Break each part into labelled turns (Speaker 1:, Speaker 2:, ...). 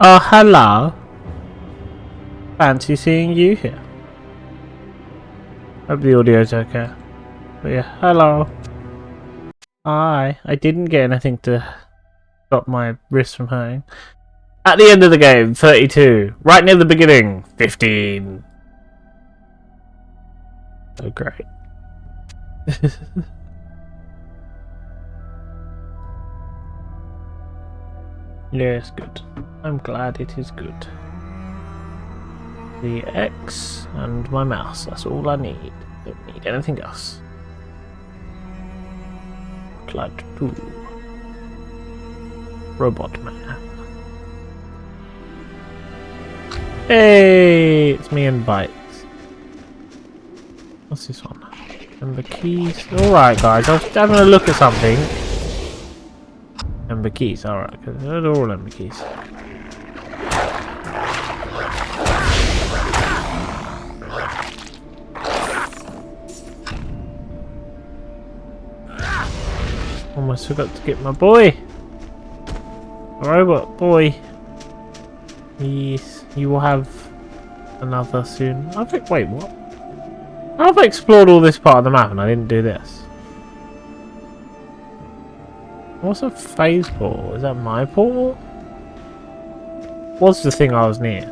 Speaker 1: Oh, hello. Fancy seeing you here. Hope the audio's okay. But yeah, hello. Hi. I didn't get anything to stop my wrist from hurting. At the end of the game, 32. Right near the beginning, 15. Oh, great. Yes, good. I'm glad it is good. The X and my mouse, that's all I need. Don't need anything else. Torchlight 2. Robot Man. Hey, it's me and Bites. What's this one? Ember keys. Alright guys, I was having a look at something. Ember keys, alright, because they're all ember keys. Almost forgot to get my boy. Robot boy. Yes, you will have another soon. I think. Wait, what? I've explored all this part of the map and I didn't do this. What's a phase portal? Is that my portal? What's the thing I was near?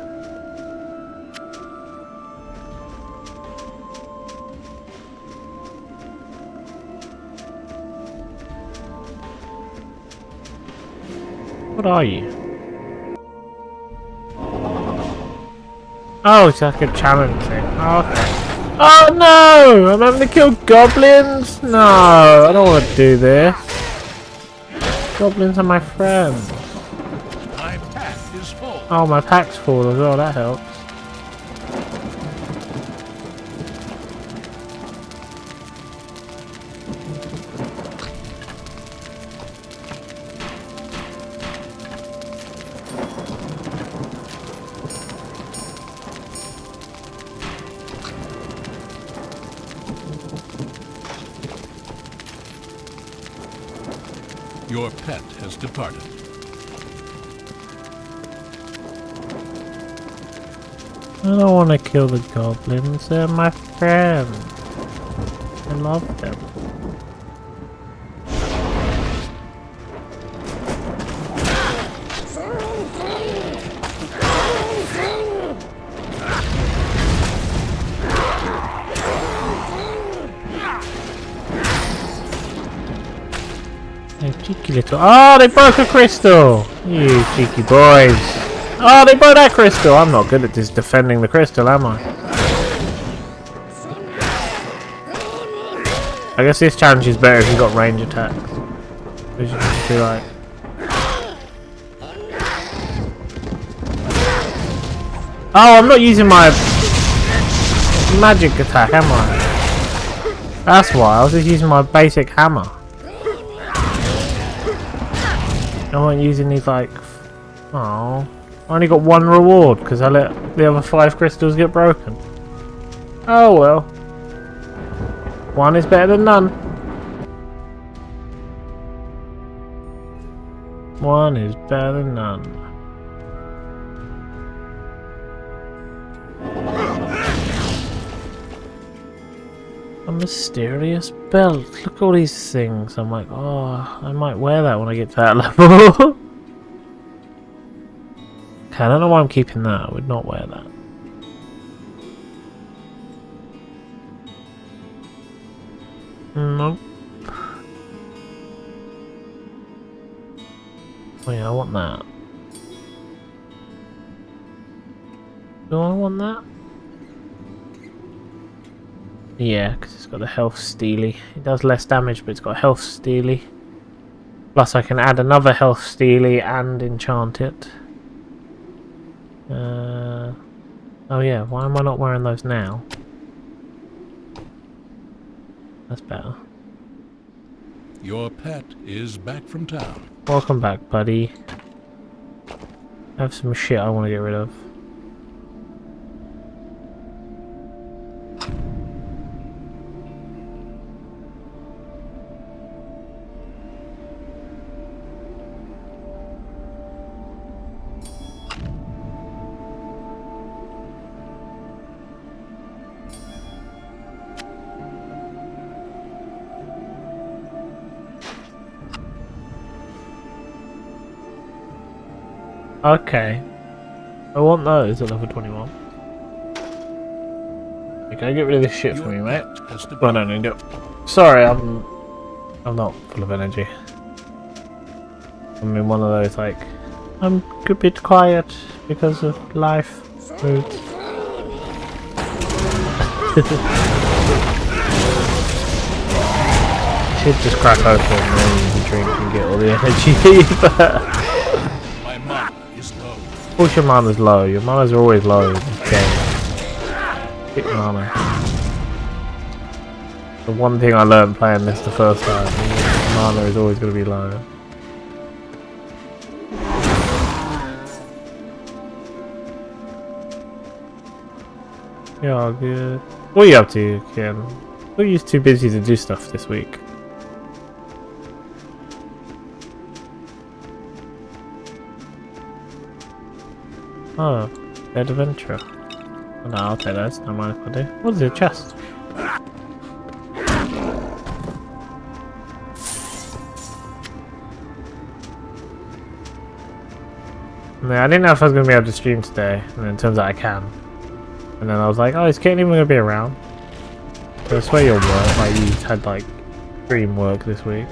Speaker 1: What are you? Oh, it's like a challenge thing. Oh, okay. Oh no! I'm having to kill goblins? No, I don't want to do this. Goblins are my friends.
Speaker 2: My pack is full.
Speaker 1: Oh, my pack's full as well, that helps.
Speaker 2: Your pet has departed.
Speaker 1: I don't want to kill the goblins, they're my friends. I love them. Cheeky little. Oh, they broke a crystal! You cheeky boys. Oh, they broke that crystal! I'm not good at this defending the crystal, am I? I guess this challenge is better if you've got range attacks. Because you can be like. Oh, I'm not using my magic attack, am I? That's why, I was just using my basic hammer. I wasn't using these like... Oh, I only got one reward because I let the other 5 crystals get broken. Oh well. One is better than none. One is better than none. A mysterious belt. Look at all these things. I'm like, oh, I might wear that when I get to that level. Okay, I don't know why I'm keeping that. I would not wear that. Nope. Oh yeah, I want that. Do I want that? Yeah, because it's got a health steely. It does less damage, but it's got a health steely. Plus I can add another health steely and enchant it. Oh yeah, why am I not wearing those now? That's better.
Speaker 2: Your pet is back from town.
Speaker 1: Welcome back, buddy. I have some shit I want to get rid of. Okay. I want those at level 21. Okay, get rid of this shit for me, mate. Well, no, no, no. Sorry, I'm not full of energy. I'm in one of those, like, I'm a bit quiet because of life moods. Should just crack open and drink and get all the energy, but...
Speaker 2: My mana is low.
Speaker 1: Of course your mana's low. Your manas are always low in this game. Hit mana. The one thing I learned playing this the first time, mana is always going to be low. Yeah, good. What are you up to, Ken? Are you too busy to do stuff this week? Oh, dead adventure. Oh, no, I'll take those. No mind if I do. What is it? Chest? Yeah, I didn't know if I was going to be able to stream today, and then it turns out I can. And then I was like, oh, is Kitten even going to be around? So I swear you'll work, like you had like stream work this week.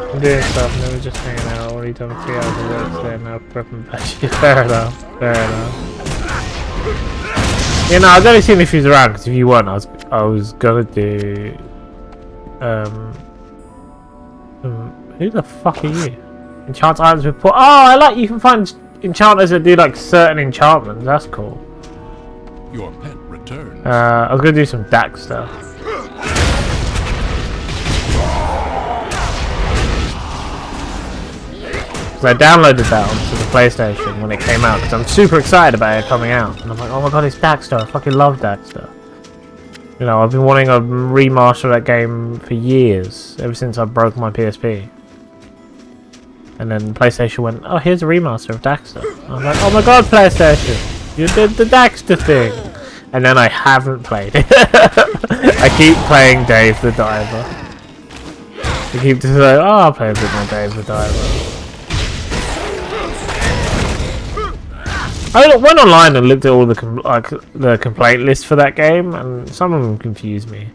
Speaker 1: I'm doing stuff, never just hanging out. Already done 3 hours of work today, now prepping patches. Fair enough, fair enough. You know, I was only seeing if he was around, because if you weren't, I was gonna do... who the fuck are you? Enchant items with... Oh, I like you can find enchanters that do like certain enchantments, that's cool.
Speaker 2: Your pet returns.
Speaker 1: I was gonna do some DAC stuff. Because I downloaded that onto the PlayStation when it came out, because I'm super excited about it coming out. And I'm like, oh my god, it's Daxter. I fucking love Daxter. You know, I've been wanting a remaster of that game for years, ever since I broke my PSP. And then PlayStation went, oh, here's a remaster of Daxter. I was like, oh my god, PlayStation, you did the Daxter thing. And then I haven't played it. I keep playing Dave the Diver. I keep just like, oh, I'll play a bit more Dave the Diver. I went online and looked at all the the complaint list for that game, and some of them confused me.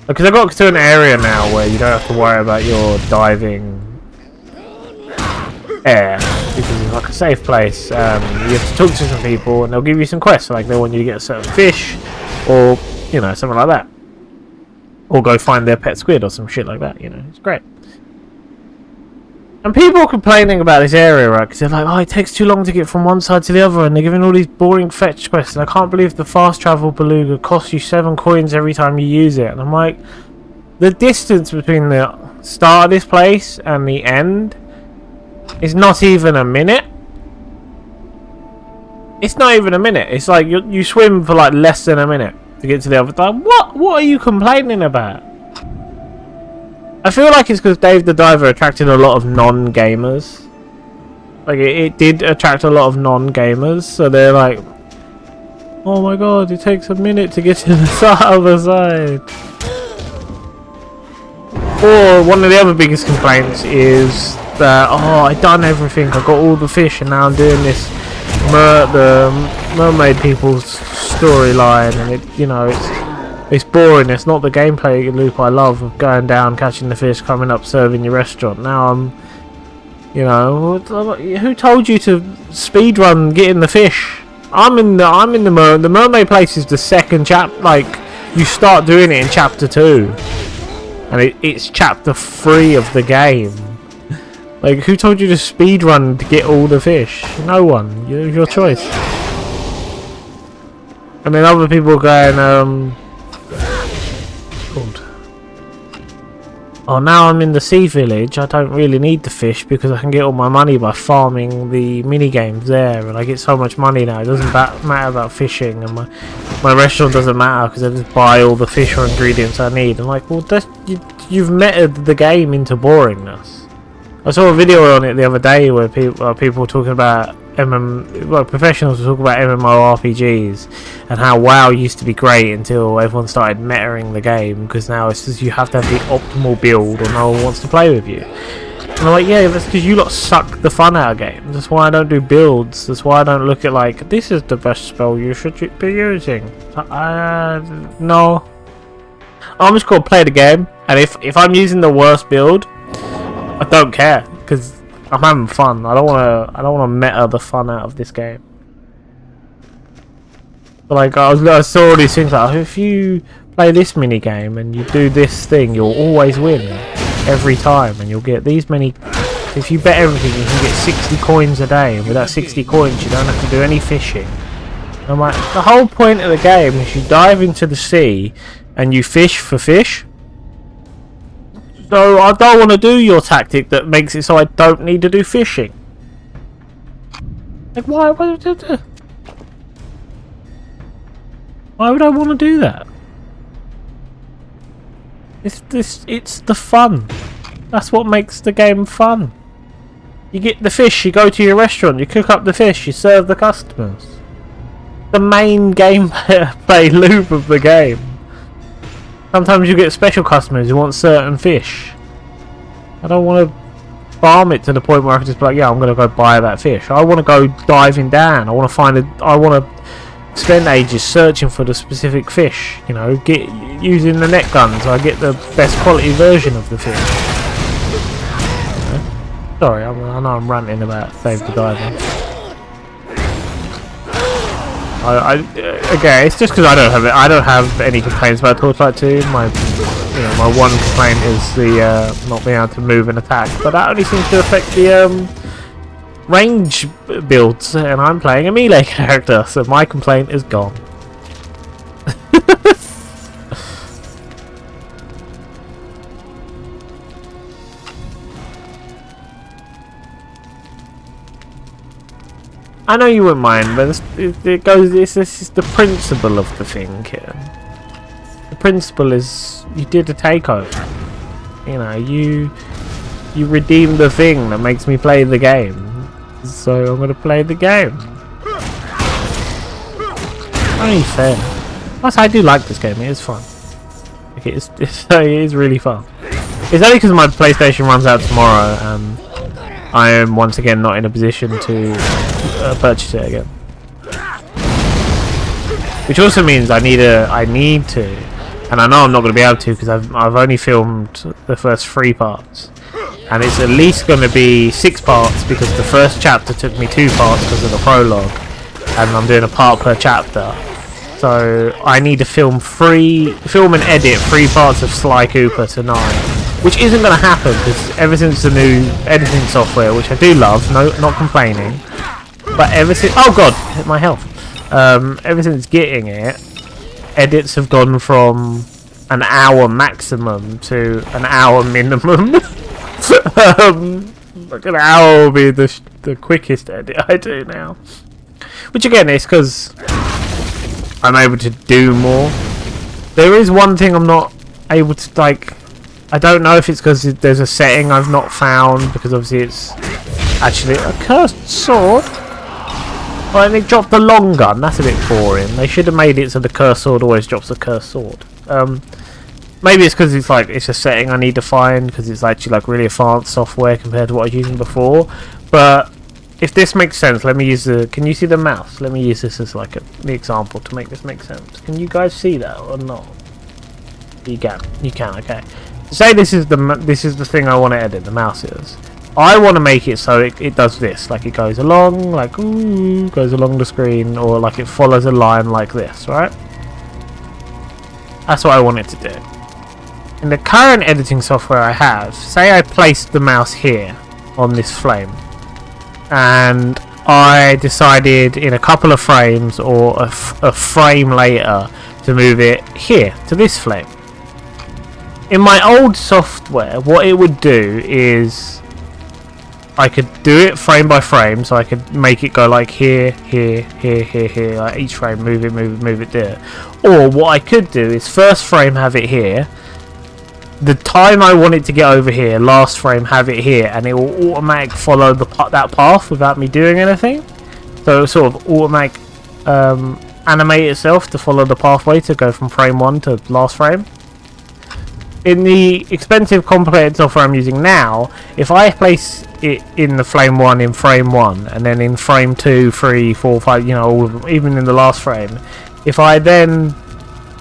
Speaker 1: Because I got to an area now where you don't have to worry about your diving air, because it's like a safe place. You have to talk to some people, and they'll give you some quests, like they want you to get a certain fish, or you know, something like that, or go find their pet squid or some shit like that. You know, it's great. And people are complaining about this area, right? Because they're like, oh, it takes too long to get from one side to the other, and they're giving all these boring fetch quests. And I can't believe the fast travel beluga costs you 7 coins every time you use it. And I'm like, the distance between the start of this place and the end is not even a minute. It's not even a minute. It's like you swim for like less than a minute to get to the other side. What are you complaining about? I feel like it's because Dave the Diver attracted a lot of non-gamers. Like, it did attract a lot of non-gamers, so they're like, oh my god, it takes a minute to get to the other side. Or, one of the other biggest complaints is that, oh, I've done everything, I got all the fish, and now I'm doing this the mermaid people's storyline, and it, you know, it's boring. It's not the gameplay loop I love of going down, catching the fish, coming up, serving your restaurant. Now I'm, you know, who told you to speedrun getting the fish? I'm in the mermaid place is the second like you start doing it in chapter 2, and it's chapter 3 of the game. Like, who told you to speedrun to get all the fish? No one. Your choice. And then other people going, oh, now I'm in the sea village, I don't really need the fish because I can get all my money by farming the mini games there, and I get so much money now. It doesn't matter about fishing, and my restaurant doesn't matter because I just buy all the fish or ingredients I need. I'm like, well, you've meted the game into boringness. I saw a video on it the other day where people were talking about professionals were talking about MMORPGs and how WoW used to be great until everyone started metaing the game, because now it's just you have to have the optimal build or no one wants to play with you. And I'm like, yeah, that's because you lot suck the fun out of games. That's why I don't do builds. That's why I don't look at like, this is the best spell you should be using. No. I'm just gonna play the game, and if I'm using the worst build, I don't care, because I'm having fun. I don't wanna meta the fun out of this game. But like I saw all these things like, if you play this mini game and you do this thing, you'll always win every time, and you'll get these many. If you bet everything, you can get 60 coins a day, and with that 60 coins, you don't have to do any fishing. And I'm like, the whole point of the game is you dive into the sea and you fish for fish. So I don't want to do your tactic that makes it so I don't need to do fishing. Like why would I want to do that? It's the fun. That's what makes the game fun. You get the fish, you go to your restaurant, you cook up the fish, you serve the customers. The main gameplay loop of the game. Sometimes you get special customers who want certain fish. I don't want to farm it to the point where I can just be like, yeah, I'm going to go buy that fish. I want to go diving down. I want to spend ages searching for the specific fish. You know, using the net gun so I get the best quality version of the fish. Sorry, I know I'm ranting about Save the Diving. Again, it's just because I don't have any complaints about Torchlight 2. My one complaint is the not being able to move and attack, but that only seems to affect the range builds, and I'm playing a melee character, so my complaint is gone. I know you wouldn't mind, but this is the principle of the thing here. The principle is you did a takeover. You know, you redeemed the thing that makes me play the game. So I'm gonna play the game. Only fair. Plus, I do like this game. It is fun. Okay, it is really fun. It's only because my PlayStation runs out tomorrow, and I am once again not in a position to purchase it again. Which also means I need to, and I know I'm not going to be able to because I've only filmed the first 3 parts, and it's at least going to be 6 parts because the first chapter took me 2 parts because of the prologue, and I'm doing a part per chapter. So I need to film and edit 3 parts of Sly Cooper tonight, which isn't going to happen because ever since the new editing software, which I do love, not complaining, but ever since, oh god, hit my health. Ever since getting it, edits have gone from an hour maximum to an hour minimum. Like an hour will be the quickest edit I do now, which again is because I'm able to do more. There is one thing I'm not able to, like, I don't know if it's because there's a setting I've not found, because obviously it's actually a cursed sword. Well, and it dropped the long gun. That's a bit boring. They should have made it so the cursed sword always drops the cursed sword. Maybe it's because it's a setting I need to find, because it's actually like really advanced software compared to what I was using before. But if this makes sense, let me use can you see the mouse? Let me use this as like the example to make this make sense. Can you guys see that or not? You can, okay. Say this is the thing I want to edit, the mouse is. I want to make it so it does this, like it goes along, like ooh, goes along the screen, or like it follows a line like this, right? That's what I want it to do. In the current editing software I have, say I placed the mouse here on this flame, and I decided in a couple of frames or a frame later to move it here to this flame. In my old software, what it would do is I could do it frame by frame, so I could make it go like here, here, here, here, here, like each frame, move it there. Or what I could do is first frame have it here, the time I want it to get over here, last frame, have it here, and it will automatically follow that path without me doing anything. So it'll sort of automatic animate itself to follow the pathway to go from frame 1 to last frame. In the expensive complicated software I'm using now, if I place it in the frame 1 in frame 1, and then in frame 2, 3, 4, 5, you know, all of them, even in the last frame, if I then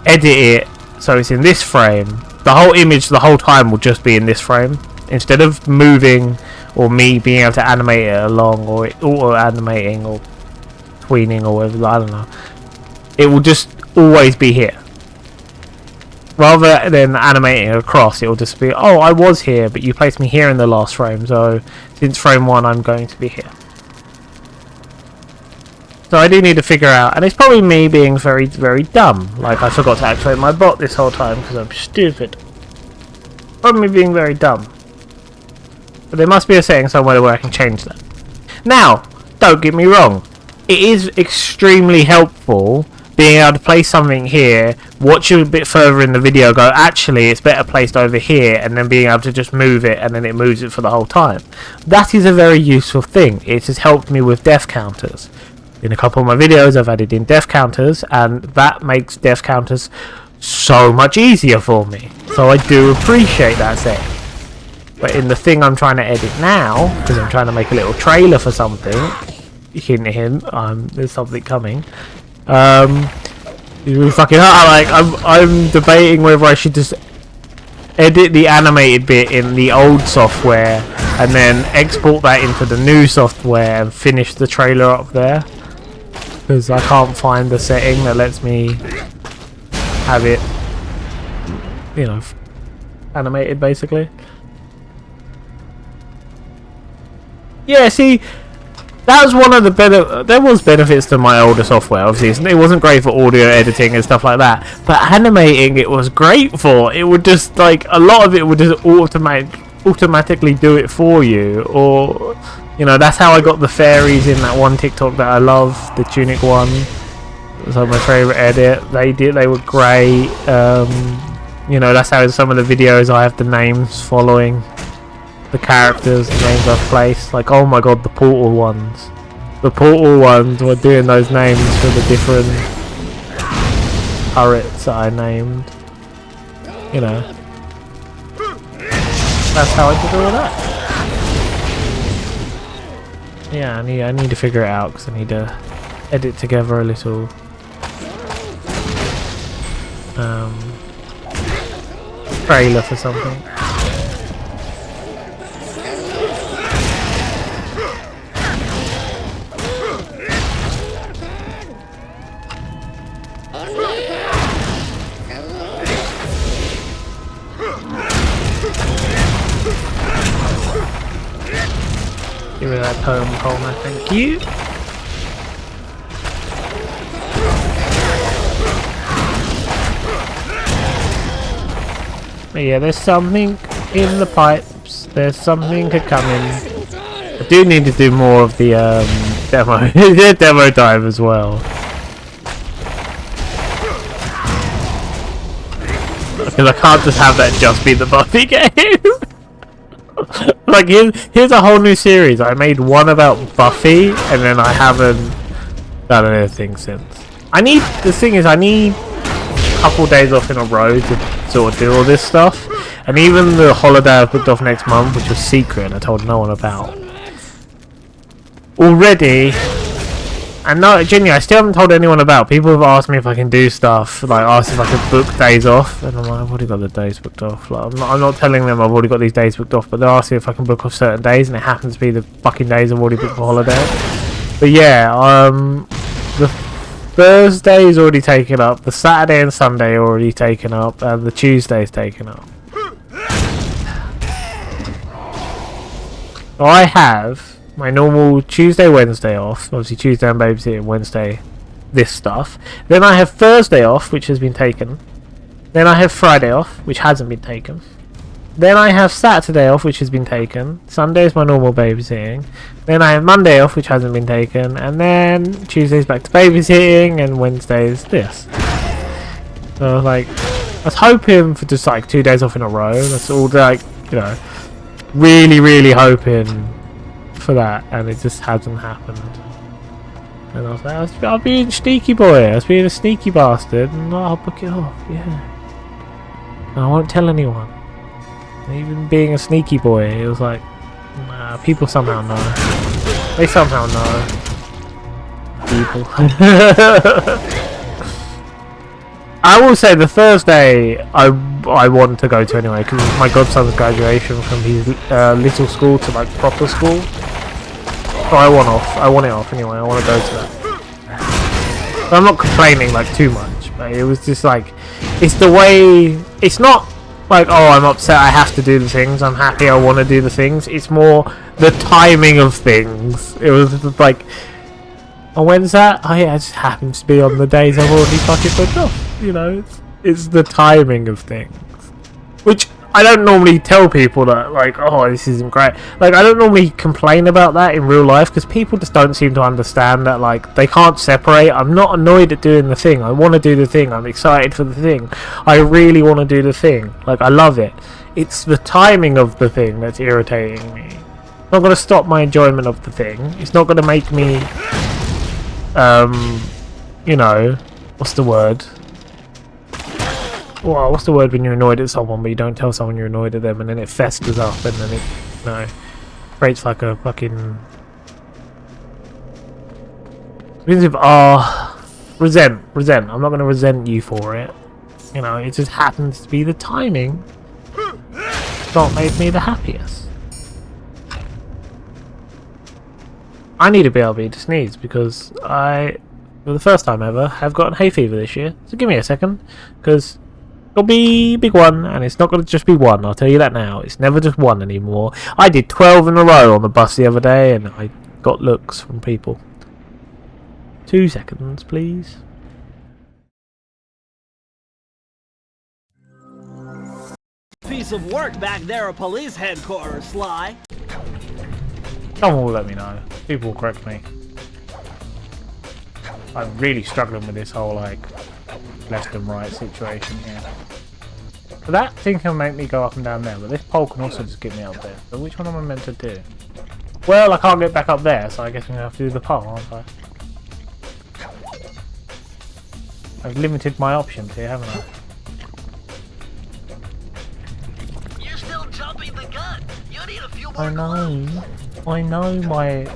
Speaker 1: edit it so it's in this frame, the whole image the whole time will just be in this frame. Instead of moving or me being able to animate it along, or it auto animating or tweening or whatever, I don't know, it will just always be here. Rather than animating across, it will just be, oh, I was here, but you placed me here in the last frame, so since frame 1 I'm going to be here. So I do need to figure out, and it's probably me being very, very dumb. Like, I forgot to activate my bot this whole time because I'm stupid. Probably being very dumb. But there must be a setting somewhere where I can change that. Now, don't get me wrong. It is extremely helpful being able to place something here, watch it a bit further in the video, go, actually, it's better placed over here, and then being able to just move it, and then it moves it for the whole time. That is a very useful thing. It has helped me with death counters. In a couple of my videos, I've added in death counters, and that makes death counters so much easier for me. So I do appreciate that setting. But in the thing I'm trying to edit now, because I'm trying to make a little trailer for something, hint hint, there's something coming. It's really fucking hard. Like, I'm debating whether I should just edit the animated bit in the old software and then export that into the new software and finish the trailer up there, because I can't find the setting that lets me have it, you know, animated basically. Yeah, see, that was one of the there was benefits to my older software. Obviously, it wasn't great for audio editing and stuff like that, but animating it was great for. It would just, like, a lot of it would just automatically do it for you. Or, you know, that's how I got the fairies in that one TikTok that I love, the Tunic one. It was like my favorite edit. They were great. You know, that's how in some of the videos I have the names following the characters, the names I've placed. Like, oh my god, the portal ones. The portal ones were doing those names for the different turrets that I named. You know. That's how I did all that. Yeah, I need to figure it out, because I need to edit together a little trailer for something. Give me that poem, Coleman, thank you. But yeah, there's something in the pipes. There's something coming. I do need to do more of the demo, demo time as well. Because I can't just have that just be the Buffy game. Like, here's a whole new series. I made one about Buffy, and then I haven't done anything since. The thing is, I need a couple days off in a row to sort of do all this stuff. And even the holiday I've booked off next month, which was secret and I told no one about. Already, and no, genuinely, I still haven't told anyone about. People have asked me if I can do stuff, like asked if I could book days off, and I'm like, I've already got the days booked off. Like, I'm not telling them I've already got these days booked off, but they're asking if I can book off certain days, and it happens to be the fucking days I've already booked for holiday. But yeah, the Thursday's already taken up, the Saturday and Sunday are already taken up, and the Tuesday's taken up. So I have my normal Tuesday, Wednesday off. Obviously Tuesday I'm babysitting, Wednesday this stuff. Then I have Thursday off, which has been taken. Then I have Friday off, which hasn't been taken. Then I have Saturday off, which has been taken. Sunday is my normal babysitting. Then I have Monday off, which hasn't been taken. And then Tuesday's back to babysitting, and Wednesday is this. So like, was hoping for just like 2 days off in a row. That's all, like, you know, really hoping for that, and it just hasn't happened. And I was like, I was being a sneaky boy. I was being a sneaky bastard, and I'll book it off. Yeah. And I won't tell anyone. Even being a sneaky boy, it was like, nah, people somehow know. They somehow know. People. I will say the Thursday I want to go to anyway, because it's my godson's graduation from his little school to like proper school. So I want it off anyway. I want to go to that. But I'm not complaining like too much, but it was just like, it's the way. It's not like, oh, I'm upset I have to do the things. I'm happy I want to do the things. It's more the timing of things. It was just like, oh, when's that? Oh yeah, it just happens to be on the days I've already fucking booked off. You know, it's the timing of things, which I don't normally tell people that, like, oh, this isn't great. Like, I don't normally complain about that in real life, because people just don't seem to understand that, like, they can't separate. I'm not annoyed at doing the thing. I want to do the thing. I'm excited for the thing. I really want to do the thing. Like, I love it. It's the timing of the thing that's irritating me. It's not going to stop my enjoyment of the thing. It's not going to make me, you know, what's the word? Well, what's the word when you're annoyed at someone but you don't tell someone you're annoyed at them, and then it festers up, and then it, you know, creates like a fucking... resent. I'm not going to resent you for it. You know, it just happens to be the timing that's not made me the happiest. I need a BLB to sneeze, because I, for the first time ever, have gotten hay fever this year. So give me a second, because... it'll be a big one, and it's not going to just be one, I'll tell you that now. It's never just one anymore. I did 12 in a row on the bus the other day, and I got looks from people. 2 seconds, please.
Speaker 3: Piece of work back there at police headquarters, Sly.
Speaker 1: Someone will let me know. People will correct me. I'm really struggling with this whole, like, left and right situation here. So that thing can make me go up and down there, but this pole can also just get me up there. So which one am I meant to do? Well, I can't get back up there, so I guess I'm going to have to do the pole, aren't I? I've limited my options here, haven't I?
Speaker 3: You're still jumping the gun. You need a few more
Speaker 1: I know, my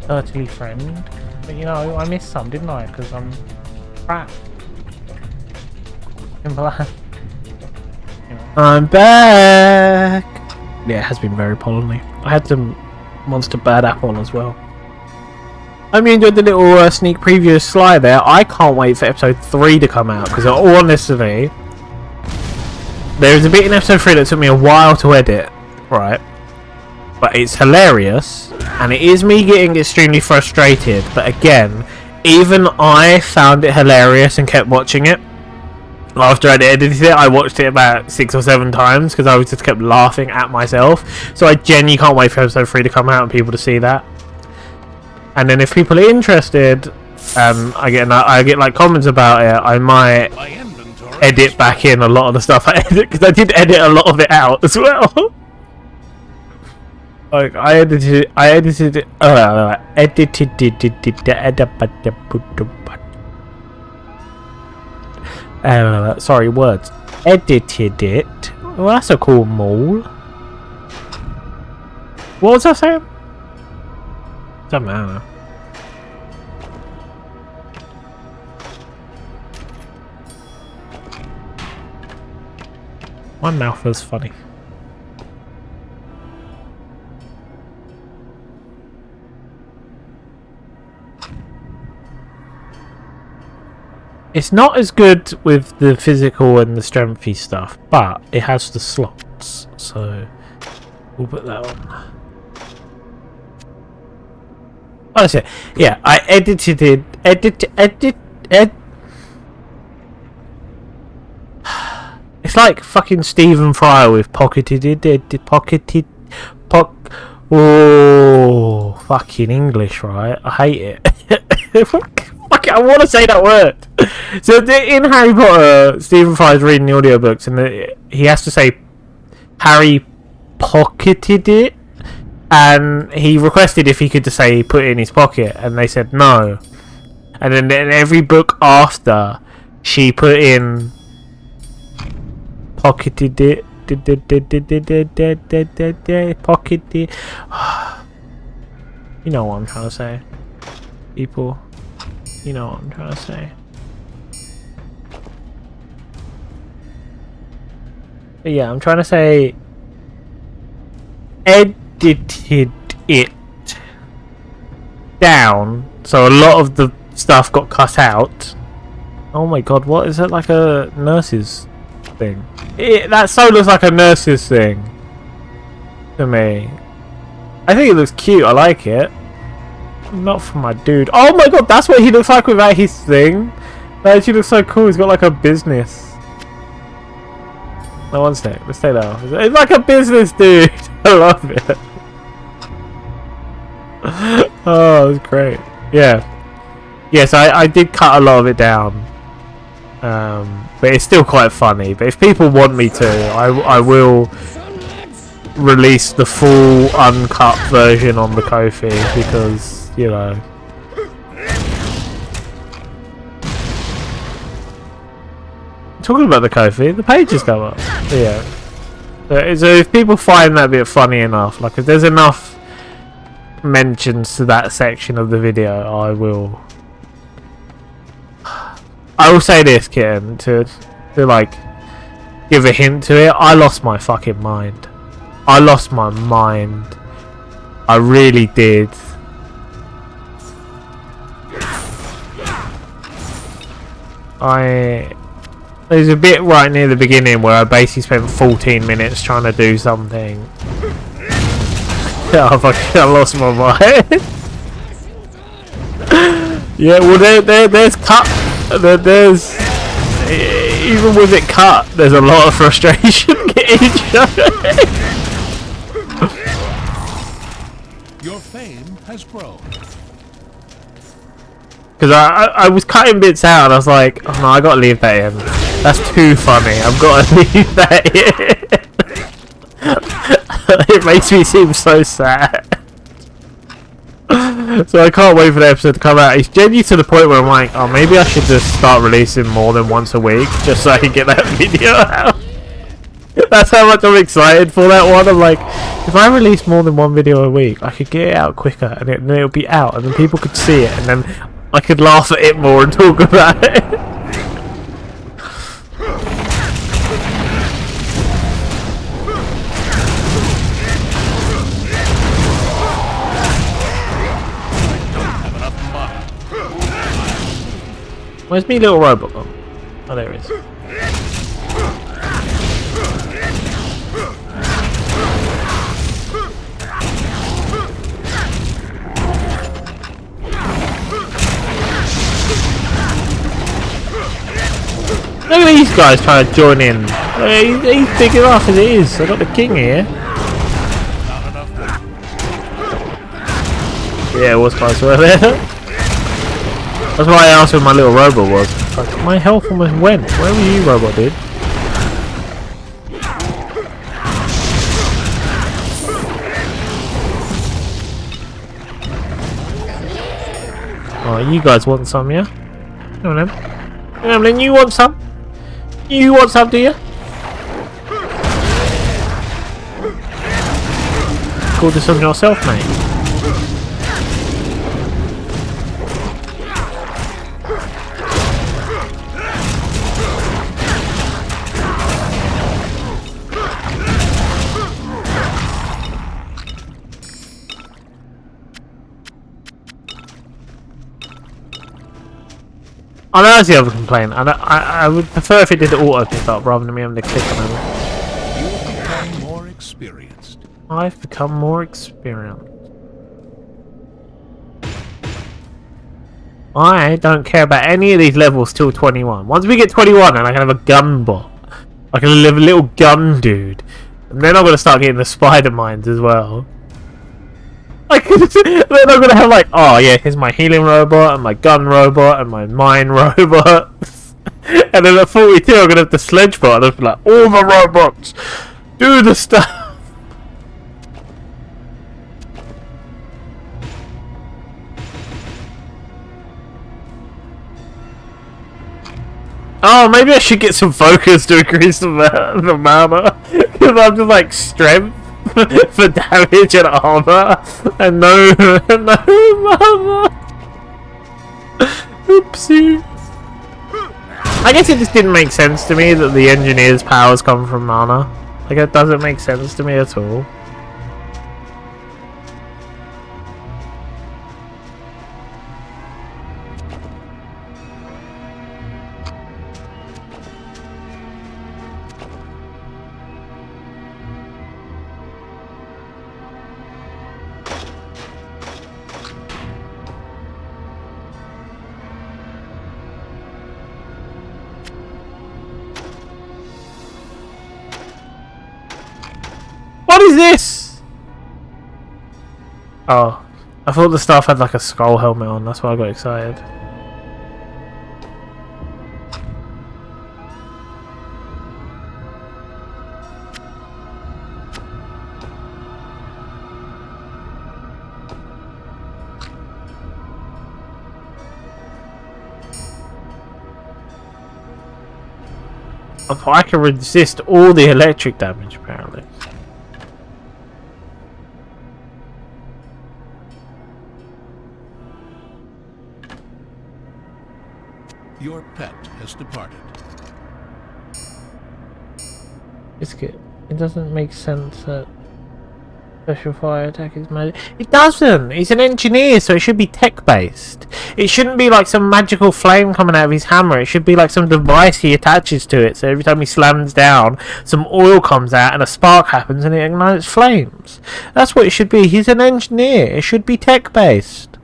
Speaker 1: dirty friend. But you know, I missed some, didn't I? Because I'm crap. Simple as. I'm back! Yeah, it has been very polleny. I had some Monster Bad App on as well. I hope you enjoyed the little sneak preview of Sly there. I can't wait for episode 3 to come out, because honestly, there is a bit in episode 3 that took me a while to edit, right? But it's hilarious, and it is me getting extremely frustrated. But again, even I found it hilarious and kept watching it. After I'd edited it, I watched it about 6 or 7 times because I was just kept laughing at myself. So I genuinely can't wait for episode 3 to come out and people to see that. And then if people are interested, I get like comments about it, I might edit back in a lot of the stuff I edit, because I did edit a lot of it out as well. Like I edited it. Sorry, words. Edited it. Well, that's a cool mole. What was I saying? Doesn't matter. My mouth feels funny. It's not as good with the physical and the strengthy stuff, but it has the slots, so we'll put that on. Oh, that's it. Yeah, I edited it. It's like fucking Stephen Fry with Oh, fucking English, right? I hate it. Fuck it, I want to say that word. So in Harry Potter, Stephen Fry's reading the audiobooks, and he has to say Harry pocketed it, and he requested if he could just say he put it in his pocket, and they said no. And then in every book after, she put in pocketed it, pocketed it. You know what I'm trying to say, people. You know what I'm trying to say. But yeah, I'm trying to say edited it down, so a lot of the stuff got cut out. Oh my god, what is that, like a nurse's thing? That so looks like a nurse's thing to me. I think it looks cute, I like it. Not for my dude. Oh my god, that's what he looks like without his thing. That actually looks so cool. He's got like a business. No, one sec. Let's take that off. It's like a business, dude. I love it. Oh, it's great. Yeah. Yes, I did cut a lot of it down. But it's still quite funny. But if people want me to, I will release the full uncut version on the Ko-fi, because, you know. Talking about the Ko-fi, the pages come up. Yeah. So if people find that bit funny enough, like if there's enough mentions to that section of the video, I will say this, Kitten, to like give a hint to it. I lost my fucking mind. I lost my mind. I really did. There's a bit right near the beginning where I basically spent 14 minutes trying to do something. Oh, fucking, I lost my mind. Yeah, well, there's cut. There's even with it cut, there's a lot of frustration getting shown.
Speaker 2: Your fame has grown.
Speaker 1: Because I was cutting bits out and I was like, oh no, I gotta leave that in. That's too funny. I've got to leave that in. It makes me seem so sad. So I can't wait for the episode to come out. It's genuinely to the point where I'm like, oh, maybe I should just start releasing more than once a week just so I can get that video out. That's how much I'm excited for that one. I'm like, if I release more than one video a week, I could get it out quicker and then it'll be out and then people could see it and then I could laugh at it more and talk about it. Where's me little robot gone? Oh, there it is. Look at these guys trying to join in. He's big enough as it is. I got the king here. Yeah, it was close right there. That's why I asked where my little robot was. Like, my health almost went. Where were you, robot dude? Oh, you guys want some, yeah? Come on then. Come on then, you want some? You want some, do you? Call this on yourself, mate. I know that's the other complaint. I would prefer if it did the auto pick up rather than me having to click on it.
Speaker 2: You've become more experienced.
Speaker 1: I've become more experienced. I don't care about any of these levels till 21. Once we get 21 and I can have a gun bot, I can live a little gun dude, and then I'm gonna start getting the spider mines as well. They're not gonna have like, oh yeah, here's my healing robot and my gun robot and my mine robot. And then at 42 I'm gonna have the sledge bot and I'll be like, all the robots do the stuff. Oh, maybe I should get some focus to increase the mana. Because I'm just like strength for damage and armor. And no mana. Oopsie. I guess it just didn't make sense to me that the engineer's powers come from mana. Like, it doesn't make sense to me at all. What is this? Oh, I thought the staff had like a skull helmet on, that's why I got excited. I can resist all the electric damage apparently.
Speaker 2: Your pet has departed.
Speaker 1: Biscuit. It doesn't make sense that special fire attack is magic. It doesn't! He's an engineer, so it should be tech-based. It shouldn't be like some magical flame coming out of his hammer. It should be like some device he attaches to it, so every time he slams down, some oil comes out and a spark happens and it ignites flames. That's what it should be. He's an engineer. It should be tech-based.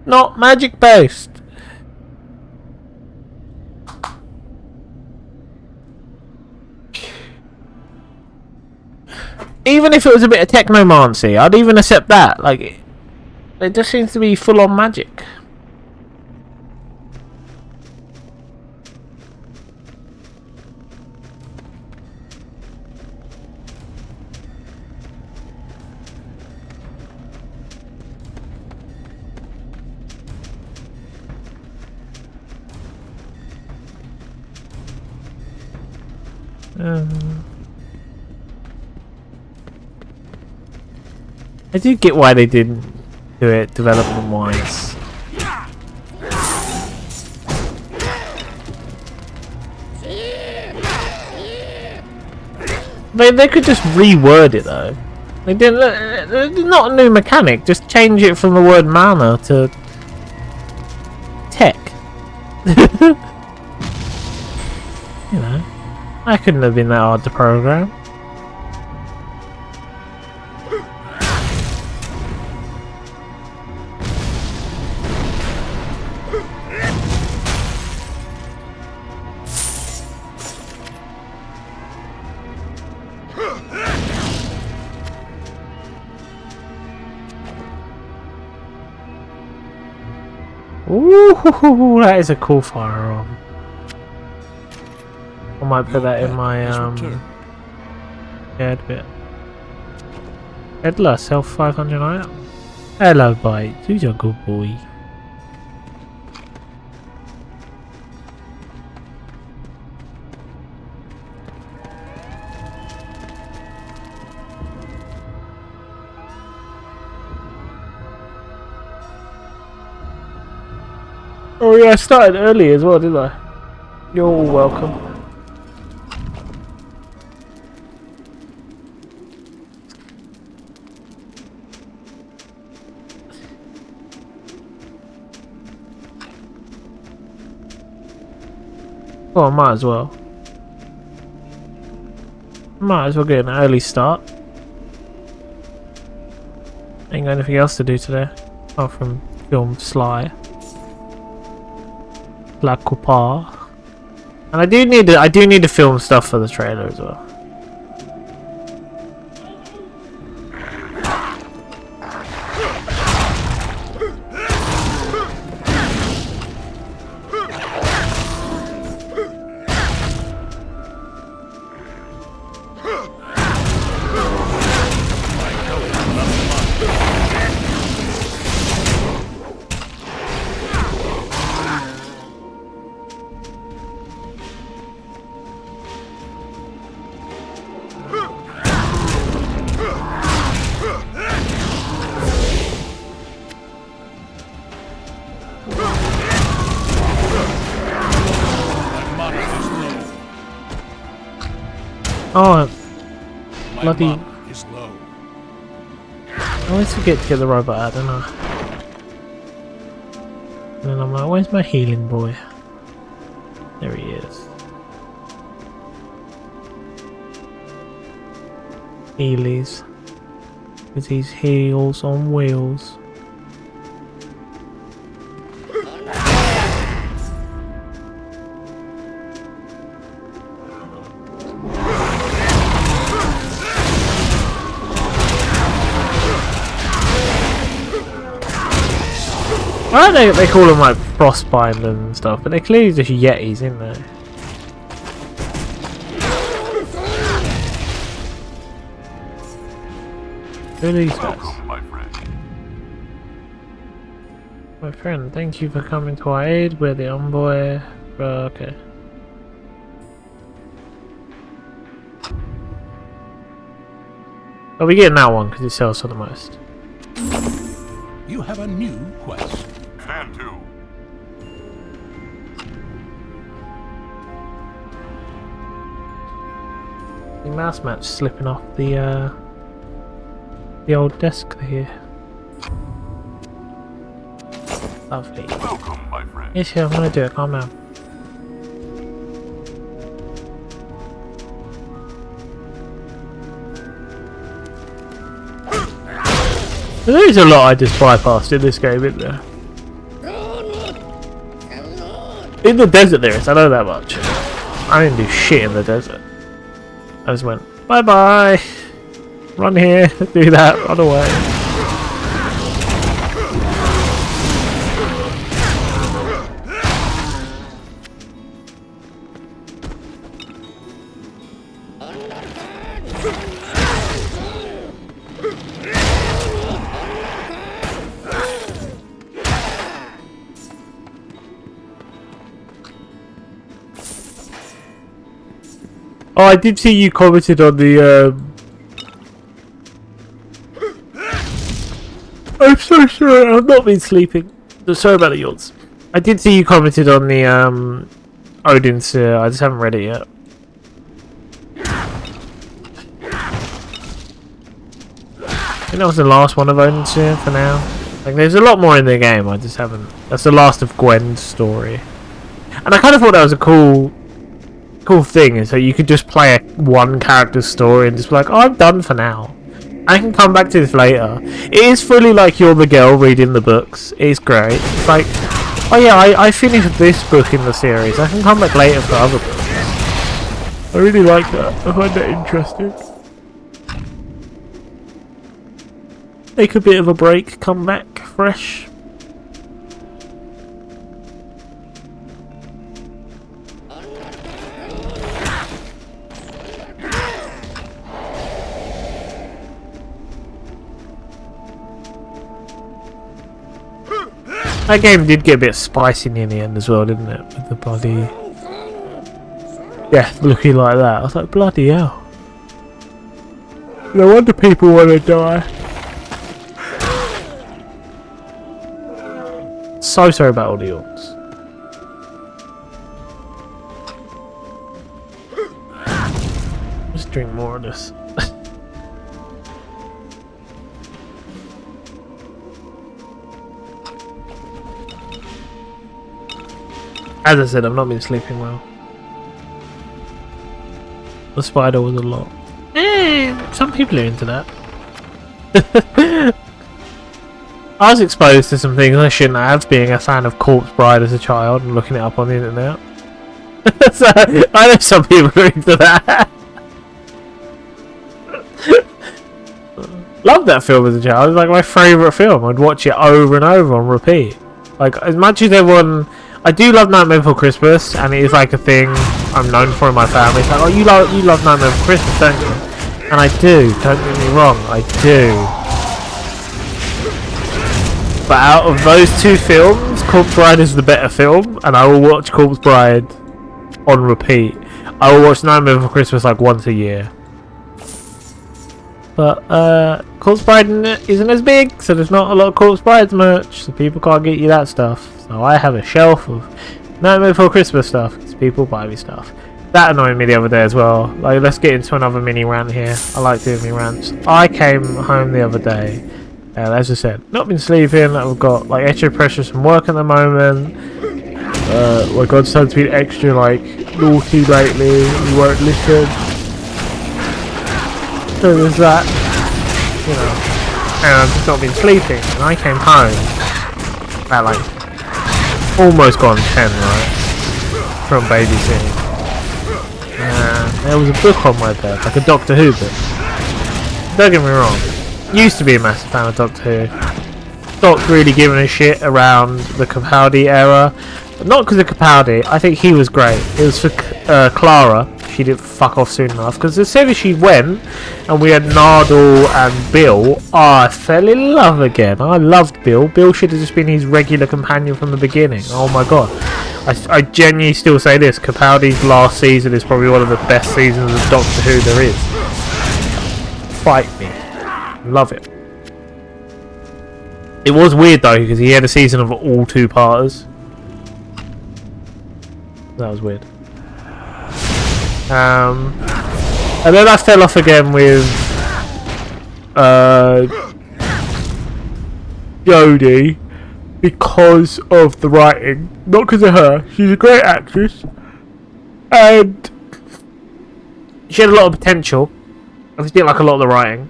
Speaker 1: Not magic-based. Even if it was a bit of technomancy, I'd even accept that. Like, it just seems to be full on magic. I do get why they didn't do it development-wise. They could just reword it though. They didn't. Not a new mechanic. Just change it from the word mana to tech. You know, that couldn't have been that hard to program. Ooh, that is a cool firearm. I might put that in my yeah, bit. Edler, sell 500 items. Hello, Bite. Who's a good boy? Oh yeah, I started early as well, didn't I? You're all welcome. Oh, I might as well. Might as well get an early start. Ain't got anything else to do today, apart from film Sly. La Coupa. And I do need to film stuff for the trailer as well. Oh,
Speaker 2: My
Speaker 1: bloody...
Speaker 2: mana is low.
Speaker 1: I always forget to get the robot out, don't I? And then I'm like, where's my healing boy? There he is. Healies. With his heels on wheels. Why do they call them like frostbind and stuff, but they're clearly just yetis, isn't they? Who are these guys?
Speaker 2: My friend.
Speaker 1: My friend, thank you for coming to our aid. We're the envoy. Okay. Oh, we're getting that one because it sells for the most.
Speaker 2: You have a new quest.
Speaker 4: Can do.
Speaker 1: The mouse match slipping off the old desk here. Lovely.
Speaker 4: Welcome, my friend.
Speaker 1: Yes, yeah, I'm gonna do it. Calm down. There's a lot I just bypassed in this game, isn't there? In the desert there is, I know that much. I didn't do shit in the desert. I just went, bye bye! Run here, do that, run away. Oh, I did see you commented on the, I'm so sorry, I've not been sleeping. Sorry about the yawns. I did see you commented on the, Odin's, I just haven't read it yet. I think that was the last one of Odin's for now. Like, there's a lot more in the game, I just haven't. That's the last of Gwen's story. And I kind of thought that was a cool thing, is that you could just play one character's story and just be like, oh, I'm done for now. I can come back to this later. It is fully like you're the girl reading the books. It's great. It's like, oh yeah, I finished this book in the series. I can come back later for other books. I really like that. I find that interesting. Take a bit of a break, come back fresh. That game did get a bit spicy near the end as well, didn't it? With the bloody... yeah, looking like that. I was like, bloody hell. No wonder people want to die. So sorry about all the yawns. Let's drink more of this. As I said, I've not been sleeping well. The spider was a lot. Some people are into that. I was exposed to some things I shouldn't have, being a fan of Corpse Bride as a child and looking it up on the internet. So, I know some people are into that. Loved that film as a child. It was like my favourite film. I'd watch it over and over on repeat. Like, as much as everyone... I do love Nightmare Before Christmas, and it is like a thing I'm known for in my family. It's like, oh, you love Nightmare Before Christmas, don't you? And I do, don't get me wrong, I do. But out of those two films, Corpse Bride is the better film, and I will watch Corpse Bride on repeat. I will watch Nightmare Before Christmas like once a year. But Corpse Bride isn't as big, so there's not a lot of Corpse Brides merch, so people can't get you that stuff. So I have a shelf of Nightmare Before Christmas stuff, because people buy me stuff. that annoyed me the other day as well. Like, let's get into another mini rant here. I like doing mini rants. I came home the other day, and as I said, not been sleeping. I've got like extra pressure from work at the moment. My godson's been extra like naughty lately. He won't listen. So there's that, you know. And I've just not been sleeping. And I came home at like almost gone 10, right, from babysitting. There was a book on my bed, like a Doctor Who book. Don't get me wrong, used to be a massive fan of Doctor Who. Stopped really giving a shit around the Capaldi era. But not because of Capaldi, I think he was great. It was for Clara. She didn't fuck off soon enough. Because as soon as she went, and we had Nardole and Bill, I fell in love again. I loved Bill. Bill should have just been his regular companion from the beginning. Oh my god. I genuinely still say this, Capaldi's last season is probably one of the best seasons of Doctor Who there is. Fight me. Love it. It was weird though, because he had a season of all 2-parters. That was weird. And then I fell off again with Jodie. Because of the writing, not because of her. She's a great actress, and she had a lot of potential. I just didn't like a lot of the writing.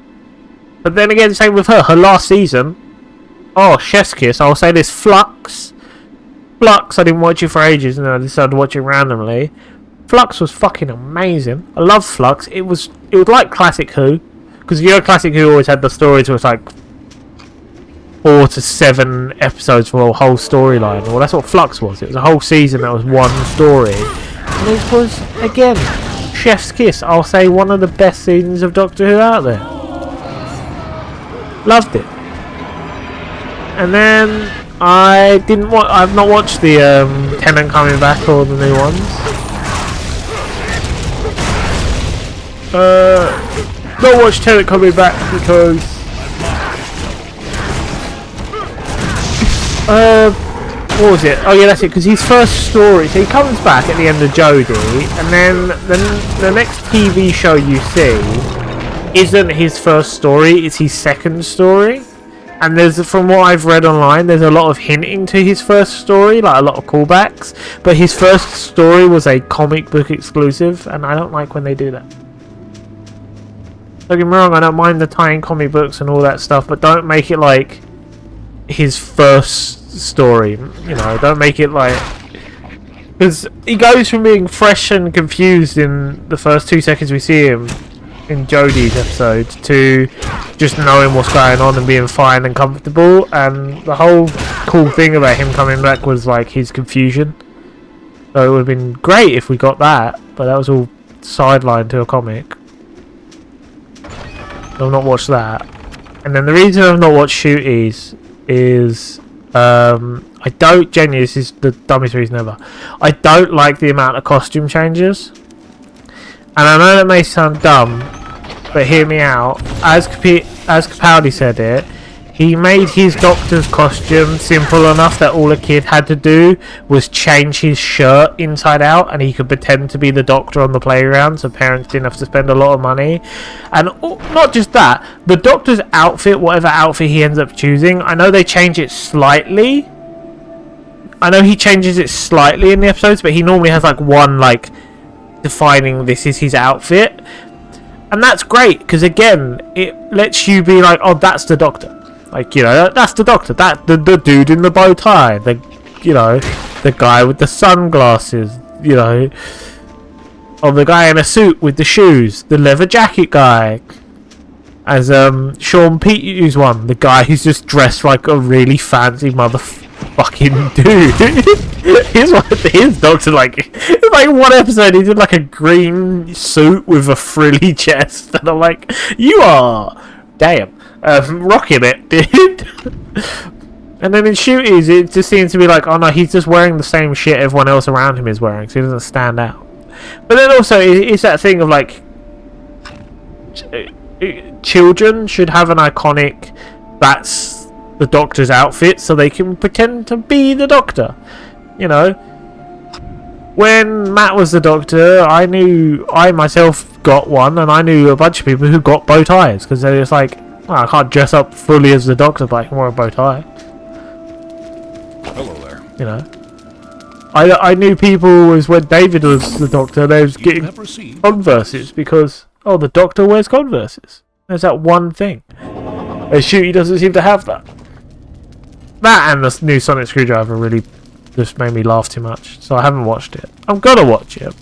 Speaker 1: But then again, same with her. Her last season, oh, chef's kiss. I'll say this: Flux. I didn't watch it for ages, and I decided to watch it randomly. Flux was fucking amazing. I love Flux. It was like Classic Who, because you know Classic Who always had the stories where it's like 4 to 7 episodes for a whole storyline. Well, that's what Flux was. It was a whole season that was one story. And it was, again, chef's kiss. I'll say one of the best seasons of Doctor Who out there. Loved it. And then I've not watched the Tennant coming back or the new ones. Not watched Tennant coming back because what was it? Oh yeah, that's it. Because his first story, so he comes back at the end of Jodie, and then the next TV show you see isn't his first story; it's his second story. And there's, from what I've read online, there's a lot of hinting to his first story, like a lot of callbacks. But his first story was a comic book exclusive, and I don't like when they do that. Don't get me wrong, I don't mind the tie-in comic books and all that stuff, but don't make it like his first story, you know. Don't make it like, because he goes from being fresh and confused in the first 2 seconds we see him in Jodie's episode to just knowing what's going on and being fine and comfortable. And the whole cool thing about him coming back was like his confusion, so it would have been great if we got that, but that was all sidelined to a comic. I've not watched that. And then the reason I've not watched Shooties is I don't, genuinely, this is the dumbest reason ever, I don't like the amount of costume changes. And I know that may sound dumb, but hear me out. As Capaldi said it, he made his doctor's costume simple enough that all a kid had to do was change his shirt inside out, and he could pretend to be the doctor on the playground, so parents didn't have to spend a lot of money. And not just that, the doctor's outfit, whatever outfit he ends up choosing, I know they change it slightly. I know he changes it slightly in the episodes, but he normally has like one like defining this is his outfit. And that's great, because again, it lets you be like, oh, that's the doctor. Like, you know, that's the doctor. That the dude in the bow tie. The, you know, the guy with the sunglasses. You know, or the guy in a suit with the shoes. The leather jacket guy. As Sean Pete used one. The guy who's just dressed like a really fancy motherfucking dude. his doctor, like one episode he did like a green suit with a frilly chest, and I'm like, you are damn rocking it, dude. And then in Shooties it just seems to be like, oh no, he's just wearing the same shit everyone else around him is wearing, so he doesn't stand out. But then also it's that thing of like, children should have an iconic, that's the doctor's outfit, so they can pretend to be the doctor, you know. when Matt was the Doctor, I myself got one, and I knew a bunch of people who got bow ties because they was like, well, I can't dress up fully as the Doctor, but I can wear a bow tie.
Speaker 2: Hello there.
Speaker 1: You know, I knew people was when David was the Doctor, they was getting Converses because the Doctor wears Converses. There's that one thing. Shooty doesn't seem to have that. That and the new Sonic Screwdriver really just made me laugh too much, so I haven't watched it. I'm gonna watch it.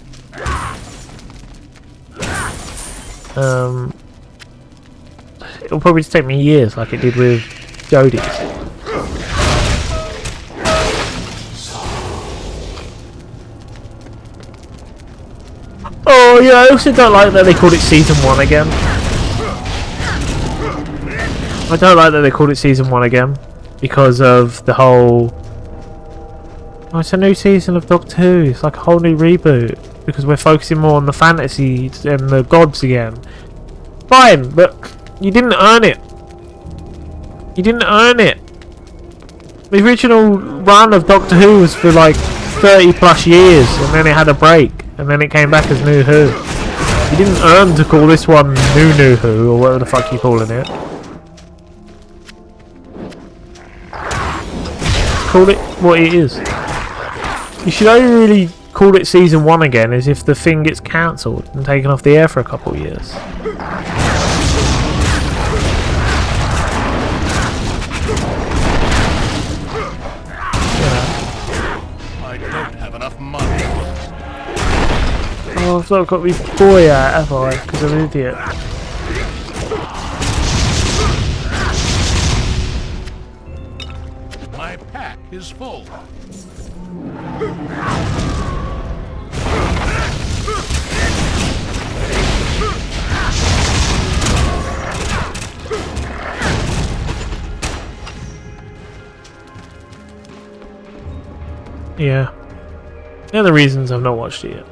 Speaker 1: It'll probably take me years, like it did with Jodie's. Oh yeah, I also don't like that they called it Season 1 again. I don't like that they called it Season 1 again because of the whole... Oh, it's a new season of Doctor Who. It's like a whole new reboot because we're focusing more on the fantasy and the gods again. Fine, but you didn't earn it. You didn't earn it. The original run of Doctor Who was for like 30 plus years and then it had a break and then it came back as New Who. You didn't earn to call this one New Who or whatever the fuck you're calling it. Call it what it is. You should only really call it Season 1 again as if the thing gets cancelled and taken off the air for a couple of years.
Speaker 2: I don't have enough money.
Speaker 1: Oh, I've not got my boy out, have I? Because I'm an idiot.
Speaker 2: My pack is full.
Speaker 1: Yeah. They're the reasons I've not watched it yet.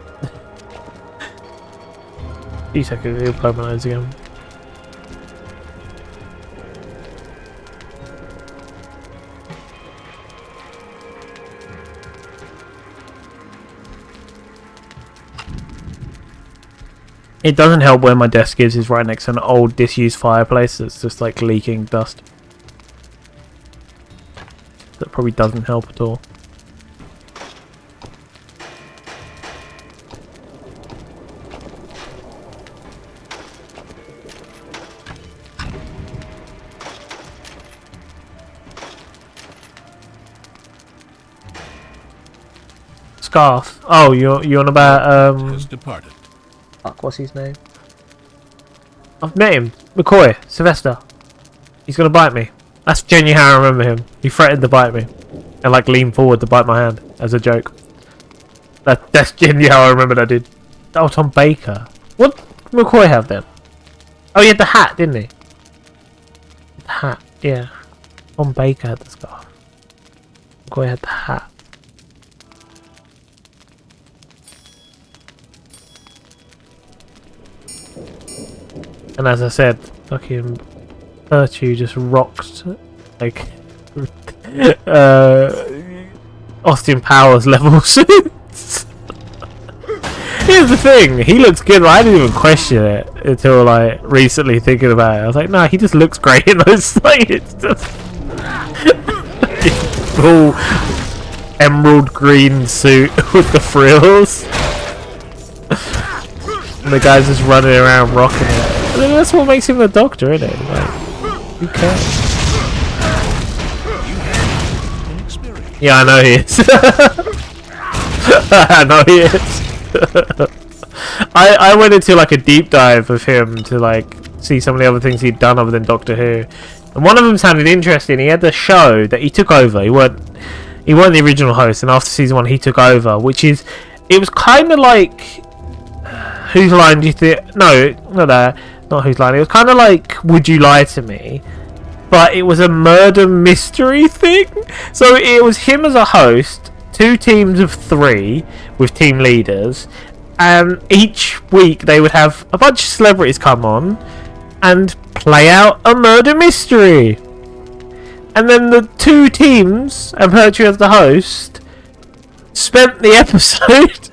Speaker 1: Few seconds, it'll play my nose again. It doesn't help where my desk is right next to an old disused fireplace that's just like leaking dust. That probably doesn't help at all. Scarf. Oh, you're on about
Speaker 2: Has departed.
Speaker 1: fuck, what's his name? I've met him. McCoy. Sylvester. He's gonna bite me. That's genuinely how I remember him. He threatened to bite me. And like leaned forward to bite my hand as a joke. That's genuinely how I remember that dude. Oh, Tom Baker. What did McCoy have then? Oh, he had the hat, didn't he? The hat, yeah. Tom Baker had the scarf. McCoy had the hat. And as I said, fucking Virtue just rocked like Austin Powers level suits. Here's the thing, he looks good, but I didn't even question it until like recently thinking about it. I was like, nah, he just looks great in those like it's just full emerald green suit with the frills. And the guy's just running around rocking it. I mean, that's what makes him the Doctor, isn't it? Like, who cares? Yeah, I know he is. I know he is. I went into like a deep dive of him to like see some of the other things he'd done other than Doctor Who, and one of them sounded interesting. He had the show that he took over. He weren't the original host, and after season 1 he took over, which is it was kind of like Whose Line Do You Think? No, not Whose Line. It was kind of like Would You Lie to Me, but it was a murder mystery thing. So it was him as a host, 2 teams of 3 with team leaders, and each week they would have a bunch of celebrities come on and play out a murder mystery. And then the 2 teams, and Virtue as the host, spent the episode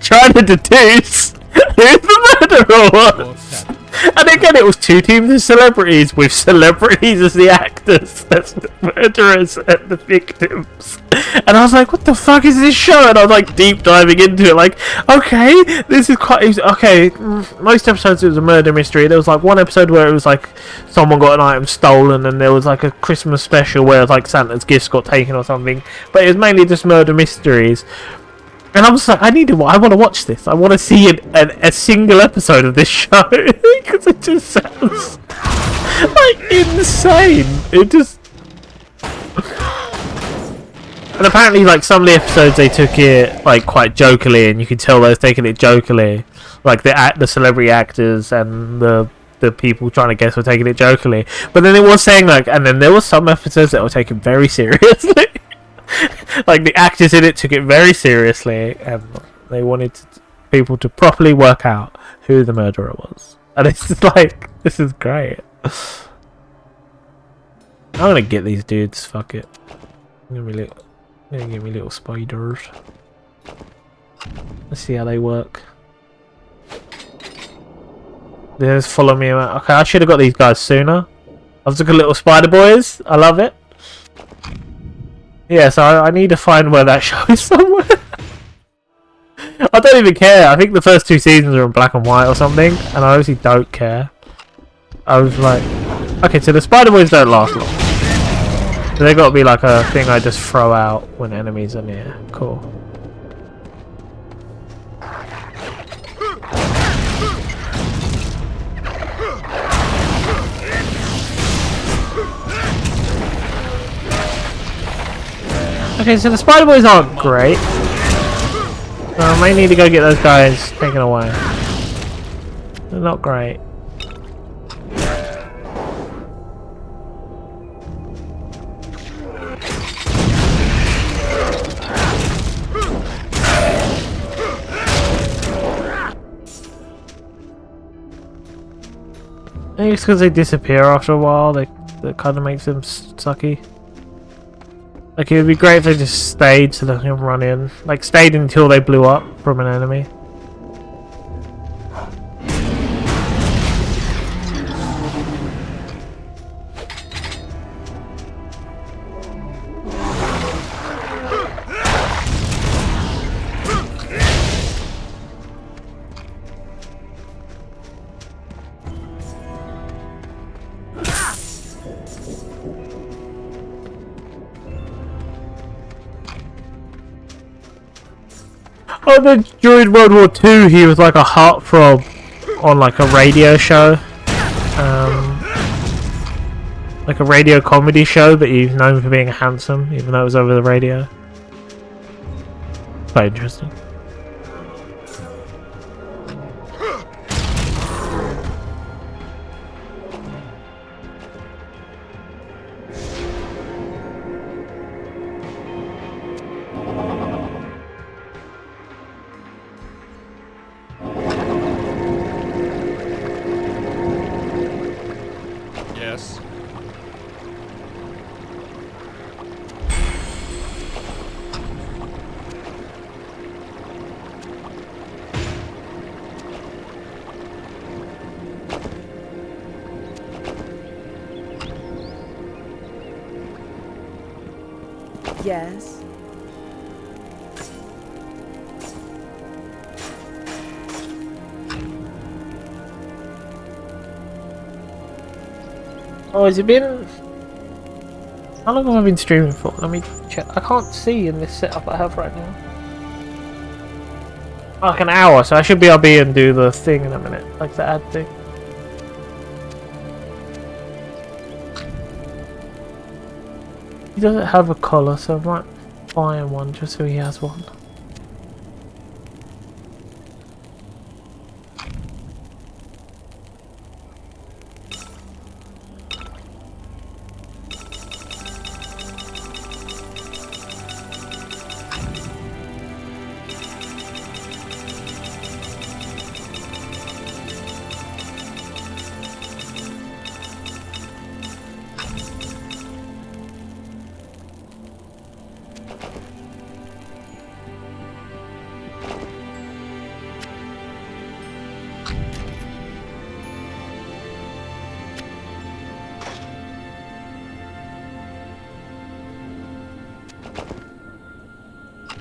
Speaker 1: trying to deduce who the murderer
Speaker 2: Your
Speaker 1: was.
Speaker 2: pet.
Speaker 1: And again, it was two teams of celebrities, with celebrities as the actors, as the murderers and the victims. And I was like, what the fuck is this show? And I was like deep diving into it, like, okay, this is quite... Okay, most episodes it was a murder mystery. There was like one episode where it was like someone got an item stolen, and there was like a Christmas special where like Santa's gifts got taken or something. But it was mainly just murder mysteries. And I was like, I want to watch this. I want to see a single episode of this show. Because it just sounds like insane. It just... And apparently, like, some of the episodes they took it like quite jokily, and you could tell they were taking it jokily. Like the celebrity actors and the people trying to guess were taking it jokily. But then it was saying like, and then there were some episodes that were taken very seriously. Like the actors in it took it very seriously, and they wanted people to properly work out who the murderer was. And it's just like, this is great. I'm gonna get these dudes. Fuck it. I'm gonna give me little spiders. Let's see how they work. They just follow me around. Okay, I should have got these guys sooner. I was looking at little spider boys. I love it. Yeah, so I need to find where that show is somewhere. I don't even care. I think the first 2 seasons are in black and white or something, and I obviously don't care. I was like, okay, so the spider boys don't last long. So they got to be like a thing I just throw out when enemies are near. Cool. Okay, so the spider boys aren't great. So I may need to go get those guys taken away. They're not great. I think it's because they disappear after a while. That kind of makes them sucky. Like, it would be great if they just stayed so they can run in. Like, stayed until they blew up from an enemy. Oh, then during World War II, he was like a heartthrob on like a radio show, like a radio comedy show, but he's known for being handsome, even though it was over the radio. Quite interesting.
Speaker 2: Yes.
Speaker 5: Yes.
Speaker 1: Oh, has it been... How long have I been streaming for? Let me check. I can't see in this setup I have right now. Like an hour, so I should be able to and do the thing in a minute. Like the ad thing. He doesn't have a collar, so I might buy him one just so he has one.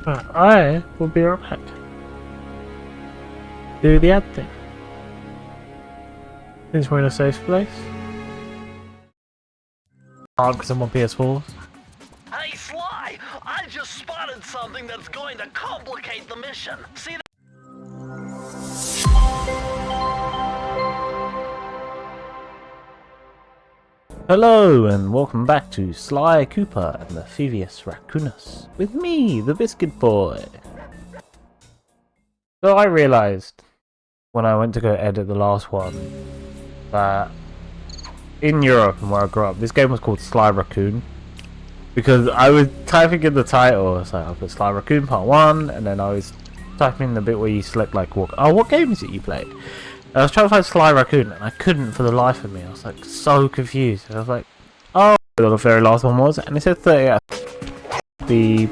Speaker 1: I will be right back. Do the ad thing. Since we're in a safe place. Can't because I'm on PS4.
Speaker 3: Hey, Sly! I just spotted something that's going to complicate the mission. See that?
Speaker 1: Hello and welcome back to Sly Cooper and the Phoebus Raccoonus with me, the Biscuit Boy. So I realised when I went to go edit the last one that in Europe and where I grew up, this game was called Sly Raccoon because I was typing in the title, so I put Sly Raccoon Part 1 and then I was typing in the bit where you select like what game is it you played? I was trying to find Sly Raccoon and I couldn't for the life of me. I was like so confused. I was like, oh, the very last one was, and it said 30 out. The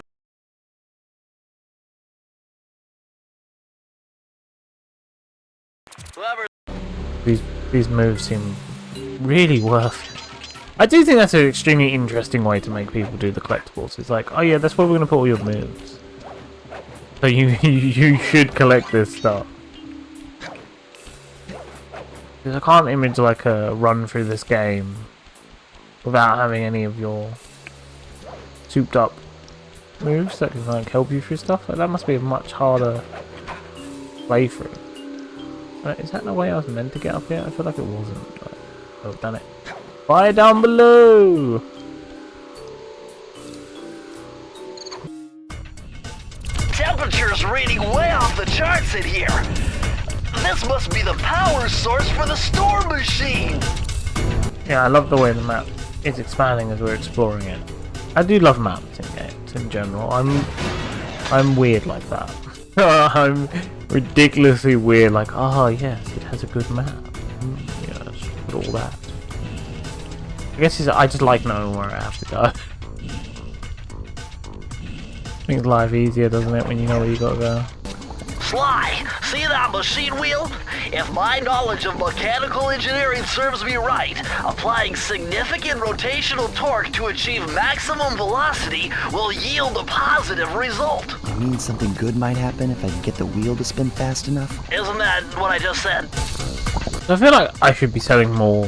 Speaker 1: these moves seem really worth it. I do think that's an extremely interesting way to make people do the collectibles. It's like, oh yeah, that's where we're gonna put all your moves. So you should collect this stuff. Because I can't image like a run through this game without having any of your souped up moves that can like help you through stuff. Like, that must be a much harder playthrough. Is that the way I was meant to get up here? I feel like it wasn't. But I've done it. Fire down below!
Speaker 3: Temperature's reading way off the charts in here. This must be the power source for the store machine!
Speaker 1: Yeah, I love the way the map is expanding as we're exploring it. I do love maps in games in general. I'm weird like that. I'm ridiculously weird, like, oh yes, it has a good map. Yes, put all that. I guess I just like knowing where I have to go. Makes life easier, doesn't it, when you know where you gotta go.
Speaker 3: Sly, see that machine wheel? If my knowledge of mechanical engineering serves me right, applying significant rotational torque to achieve maximum velocity will yield a positive result.
Speaker 6: You mean something good might happen if I can get the wheel to spin fast enough?
Speaker 3: Isn't that what I just said?
Speaker 1: I feel like I should be selling more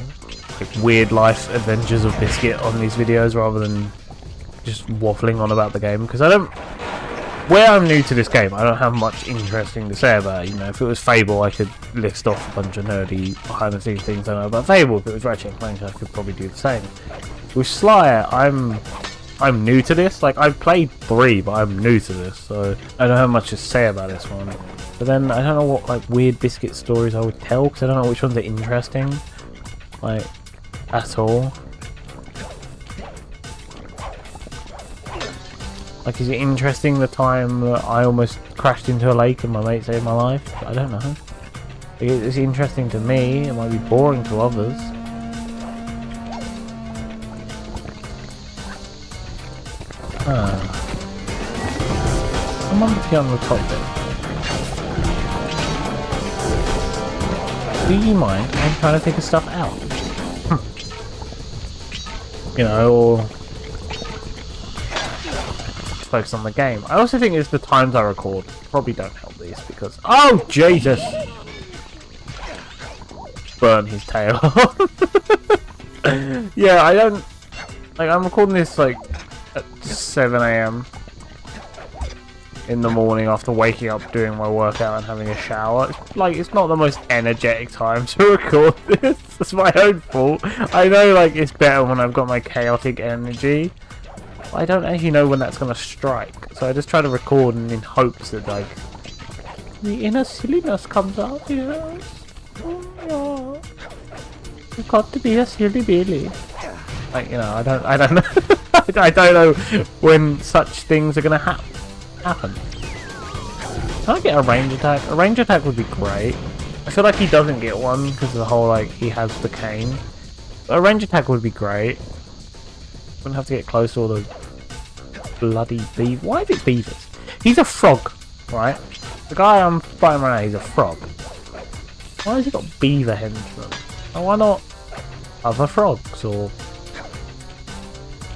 Speaker 1: like weird life adventures of Biscuit on these videos rather than just waffling on about the game, because I don't... Where I'm new to this game, I don't have much interesting to say about it. You know, if it was Fable, I could list off a bunch of nerdy behind-the-scenes things I know about Fable. If it was Ratchet & Clank, I could probably do the same. With Sly, I'm new to this. Like, I've played 3, but I'm new to this, so I don't have much to say about this one. But then I don't know what like weird Biscuit stories I would tell, because I don't know which ones are interesting, like at all. Like, is it interesting the time that I almost crashed into a lake and my mate saved my life? I don't know. It's interesting to me, it might be boring to others. Someone to get on the top bit. Do you mind? I'm trying to figure stuff out. You know, or... focus on the game. I also think it's the times I record probably don't help these because... Oh, Jesus! Burn his tail. Yeah, I don't... Like, I'm recording this, like, at 7 AM in the morning after waking up, doing my workout and having a shower. It's not the most energetic time to record this. It's my own fault. I know, like, it's better when I've got my chaotic energy. I don't actually know when that's gonna strike, so I just try to record in hopes that like the inner silliness comes out. Yes, oh, yeah. You've got to be a silly Billy. Like, you know, I don't know. I don't know when such things are gonna happen. Can I get a range attack? A range attack would be great. I feel like he doesn't get one because of the whole like he has the cane. But a range attack would be great. Wouldn't have to get close to all the bloody beavers. Why is it beavers? He's a frog, right? The guy I'm fighting right now, he's a frog. Why has he got beaver henchmen? And why not other frogs or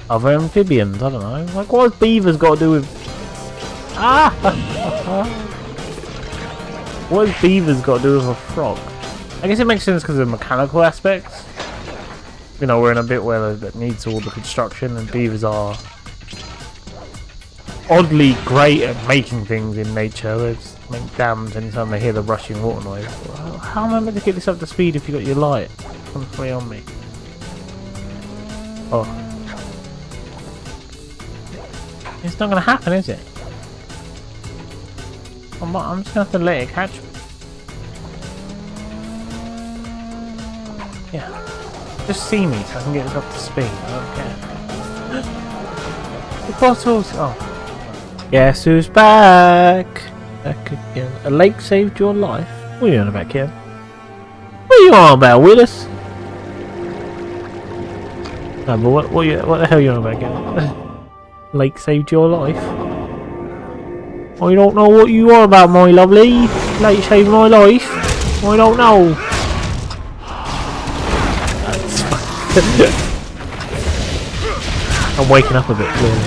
Speaker 1: other amphibians? I don't know. Like, what has beavers got to do with Ah! What has beavers got to do with a frog? I guess it makes sense because of mechanical aspects. You know, we're in a bit where that needs all the construction, and beavers are oddly great at making things in nature. They just make dams anytime they hear the rushing water noise. How am I meant to get this up to speed if you got your light constantly on me? Oh. It's not going to happen, is it? I'm just going to have to let it catch me. Yeah. Just see me so I can get this up to speed. I don't care. The bottles. Oh. Guess who's back? Back again. A lake saved your life? What are you on about, kid? What are you on about, Willis? No, but what the hell are you on about, kid? Lake saved your life? I don't know what you are about, my lovely. Lake saved my life. I don't know. I'm waking up a bit, clearly.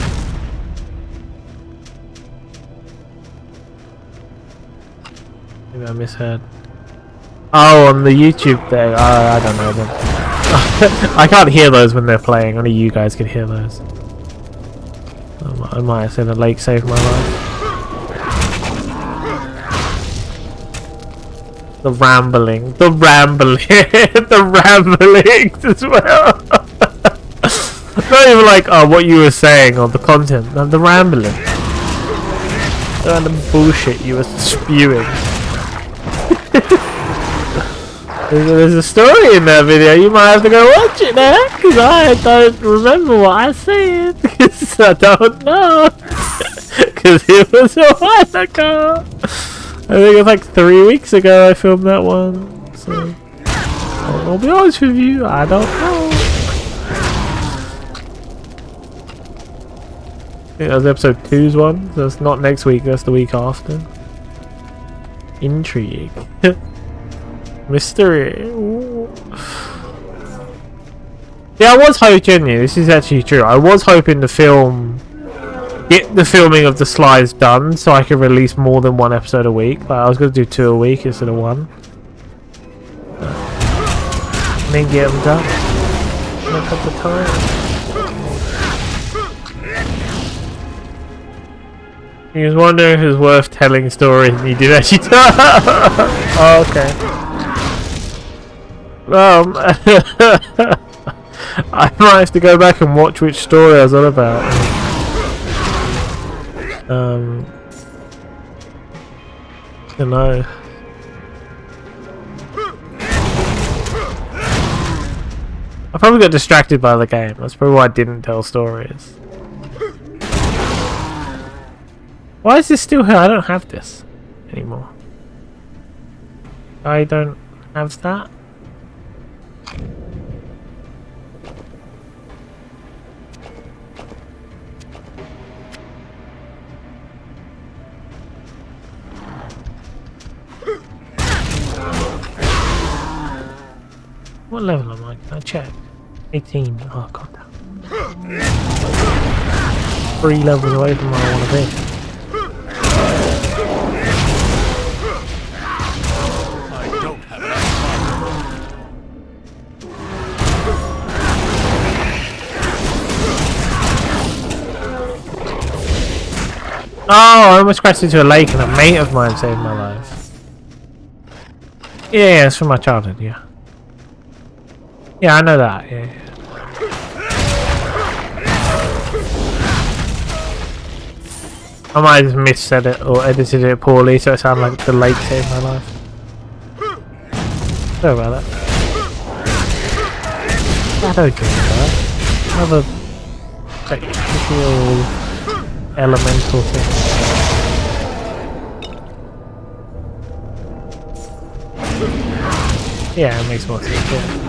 Speaker 1: Maybe I misheard. Oh, on the YouTube thing. I don't know them. I can't hear those when they're playing. Only you guys can hear those. I might have said a lake saved my life. The rambling. The ramblings as well. Not even like, oh, what you were saying or the content. No, the rambling. The random bullshit you were spewing. There's a story in that video. You might have to go watch it now, because I don't remember what I said. Because I don't know. Because it was a while ago. I think it was like 3 weeks ago I filmed that one. So I'll be honest with you, I don't know. I think that was episode 2's one. So it's not next week, that's the week after. Intrigue. Mystery. Ooh. Yeah, I was hoping, this is actually true. I was hoping to get the filming of the slides done so I could release more than one episode a week. But I was going to do 2 a week instead of 1. And then get them done. Not have the time. He was wondering if it was worth telling stories, and you did actually tell. Oh, okay. I might have to go back and watch which story I was on about. I don't know. I probably got distracted by the game. That's probably why I didn't tell stories. Why is this still here? I don't have this anymore. I don't have that. What level am I? Can I check? 18. Oh god. 3 levels away from where I want to be.
Speaker 2: I don't have enough
Speaker 1: Oh, I almost crashed into a lake and a mate of mine saved my life. Yeah, it's from my childhood, yeah. Yeah, I know that, yeah. I might have missaid it or edited it poorly so it sounded like the lake saved my life. Sorry about that. I don't care about that. Another technical elemental thing. Yeah, it makes more sense, yeah.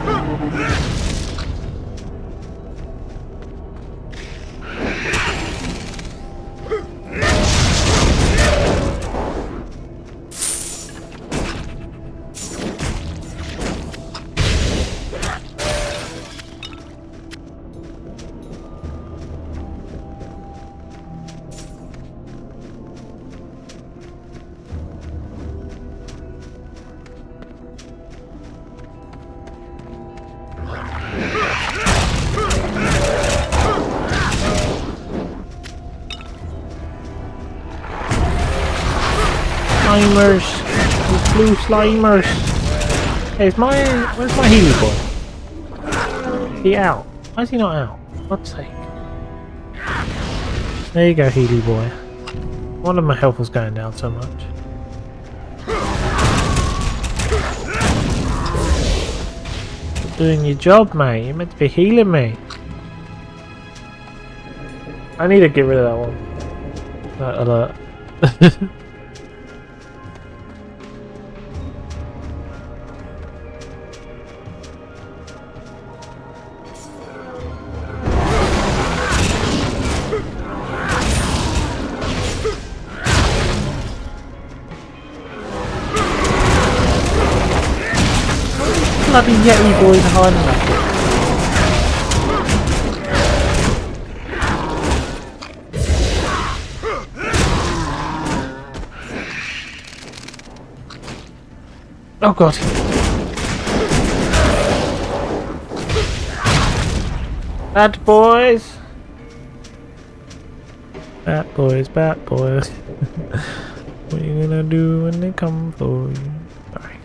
Speaker 1: slimers. These blue slimers. Hey, where's my Healy boy? Is he out? Why is he not out? For God's sake. There you go, Healy boy. One of my health was going down so much. You're doing your job, mate. You're meant to be healing me. I need to get rid of that one. That alert. Bloody Yeti boys hiding back here. Oh god. Bad boys. Bad boys, bad boys. What are you gonna do when they come for you? Sorry.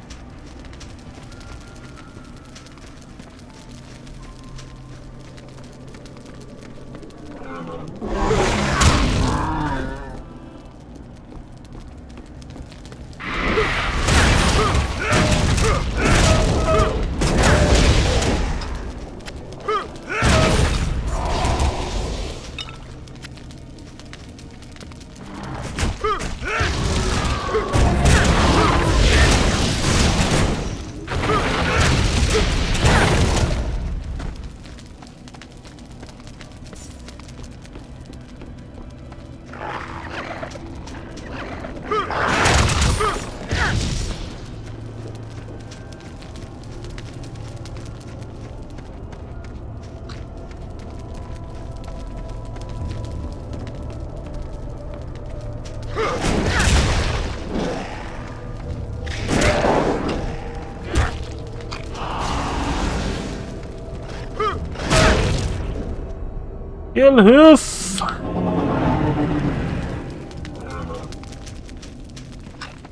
Speaker 1: Kill hoof!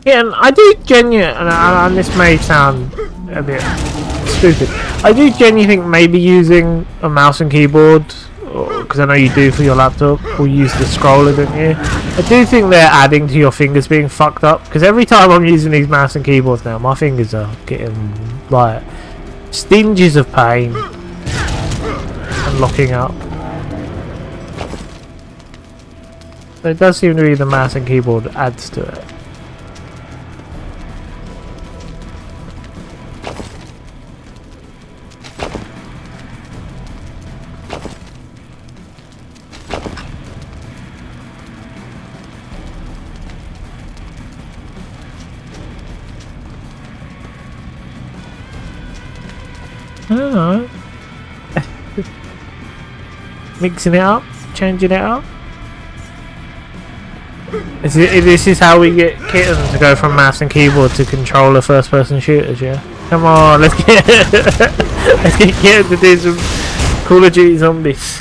Speaker 1: Yeah, and I do genuinely, and this may sound a bit stupid, I do genuinely think maybe using a mouse and keyboard, because I know you do for your laptop, or use the scroller, don't you? I do think they're adding to your fingers being fucked up, because every time I'm using these mouse and keyboards now, my fingers are getting, like, stinges of pain and locking up. So it does seem to be the mouse and keyboard adds to it. I don't know. Mixing it up, changing it up. This is how we get Kitten to go from mouse and keyboard to controller first-person shooters, yeah? Come on, let's get let's get Kitten to do some Call of Duty Zombies.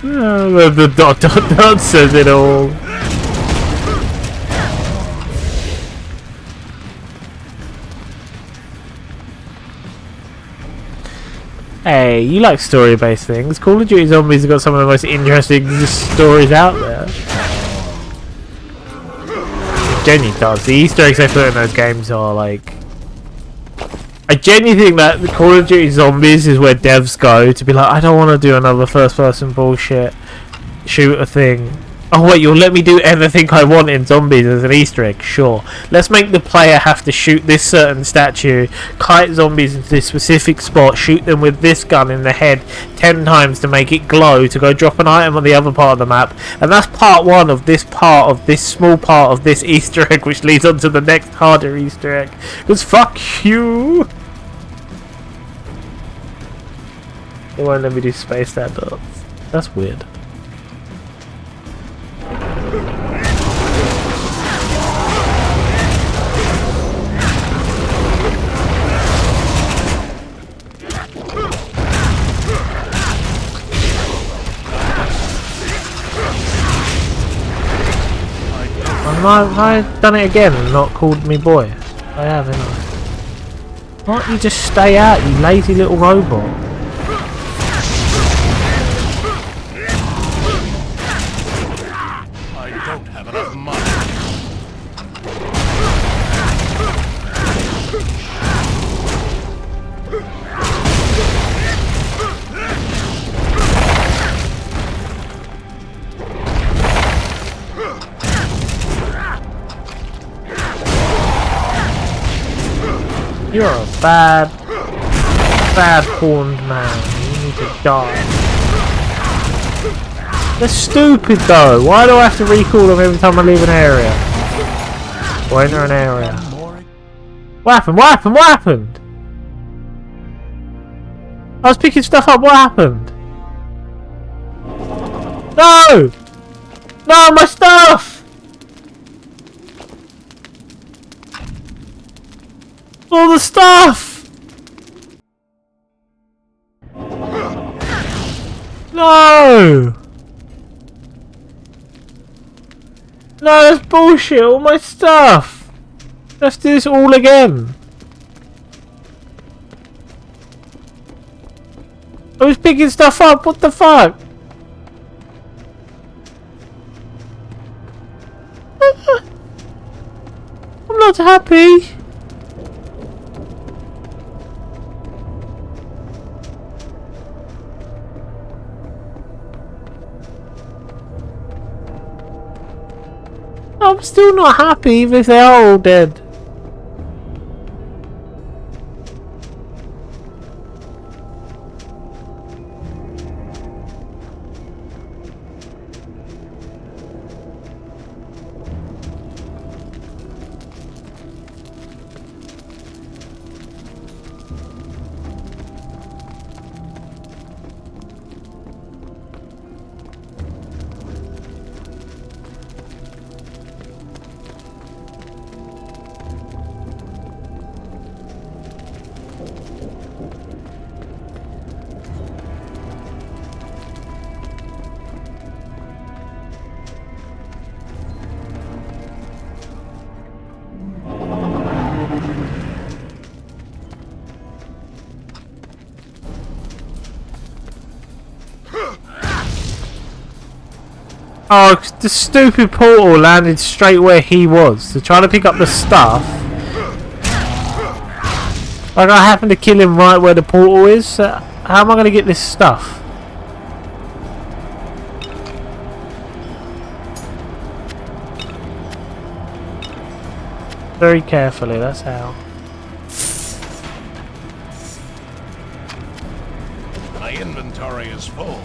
Speaker 1: Oh, the dot says it all. Hey, you like story-based things. Call of Duty Zombies have got some of the most interesting stories out there. It genuinely does. The Easter eggs they put in those games are like... I genuinely think that the Call of Duty Zombies is where devs go to be like, I don't want to do another first-person bullshit shooter thing. Oh wait, you'll let me do everything I want in Zombies as an Easter egg? Sure. Let's make the player have to shoot this certain statue, kite zombies into this specific spot, shoot them with this gun in the head 10 times to make it glow, to go drop an item on the other part of the map. And that's part one of this small part of this Easter egg, which leads on to the next harder Easter egg. Because fuck you! They won't let me do space standards. That's weird. Have I done it again and not called me boy? I have, haven't I? Why don't you just stay out, you lazy little robot?
Speaker 2: I don't have enough money.
Speaker 1: You're a bad horned man. You need to die. They're stupid though. Why do I have to recall them every time I leave an area? Or enter an area? What happened? What happened? What happened? I was picking stuff up. What happened? No! No, my stuff! All the stuff! No! No, that's bullshit. All my stuff. Let's do this all again. I was picking stuff up. What the fuck? I'm not happy. I'm still not happy even if they are all dead. Oh, the stupid portal landed straight where he was. So trying to pick up the stuff. Like I happened to kill him right where the portal is. So how am I going to get this stuff? Very carefully, that's how.
Speaker 2: My inventory is full.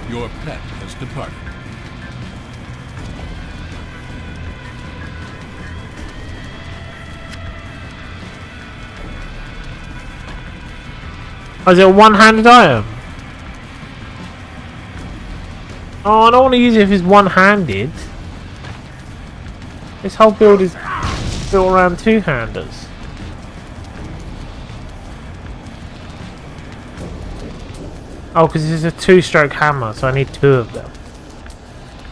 Speaker 2: Your pet has departed.
Speaker 1: Oh, is it a one-handed item? Oh, I don't want to use it if it's one-handed. This whole build is built around two-handers. Oh, because this is a two-stroke hammer, so I need two of them.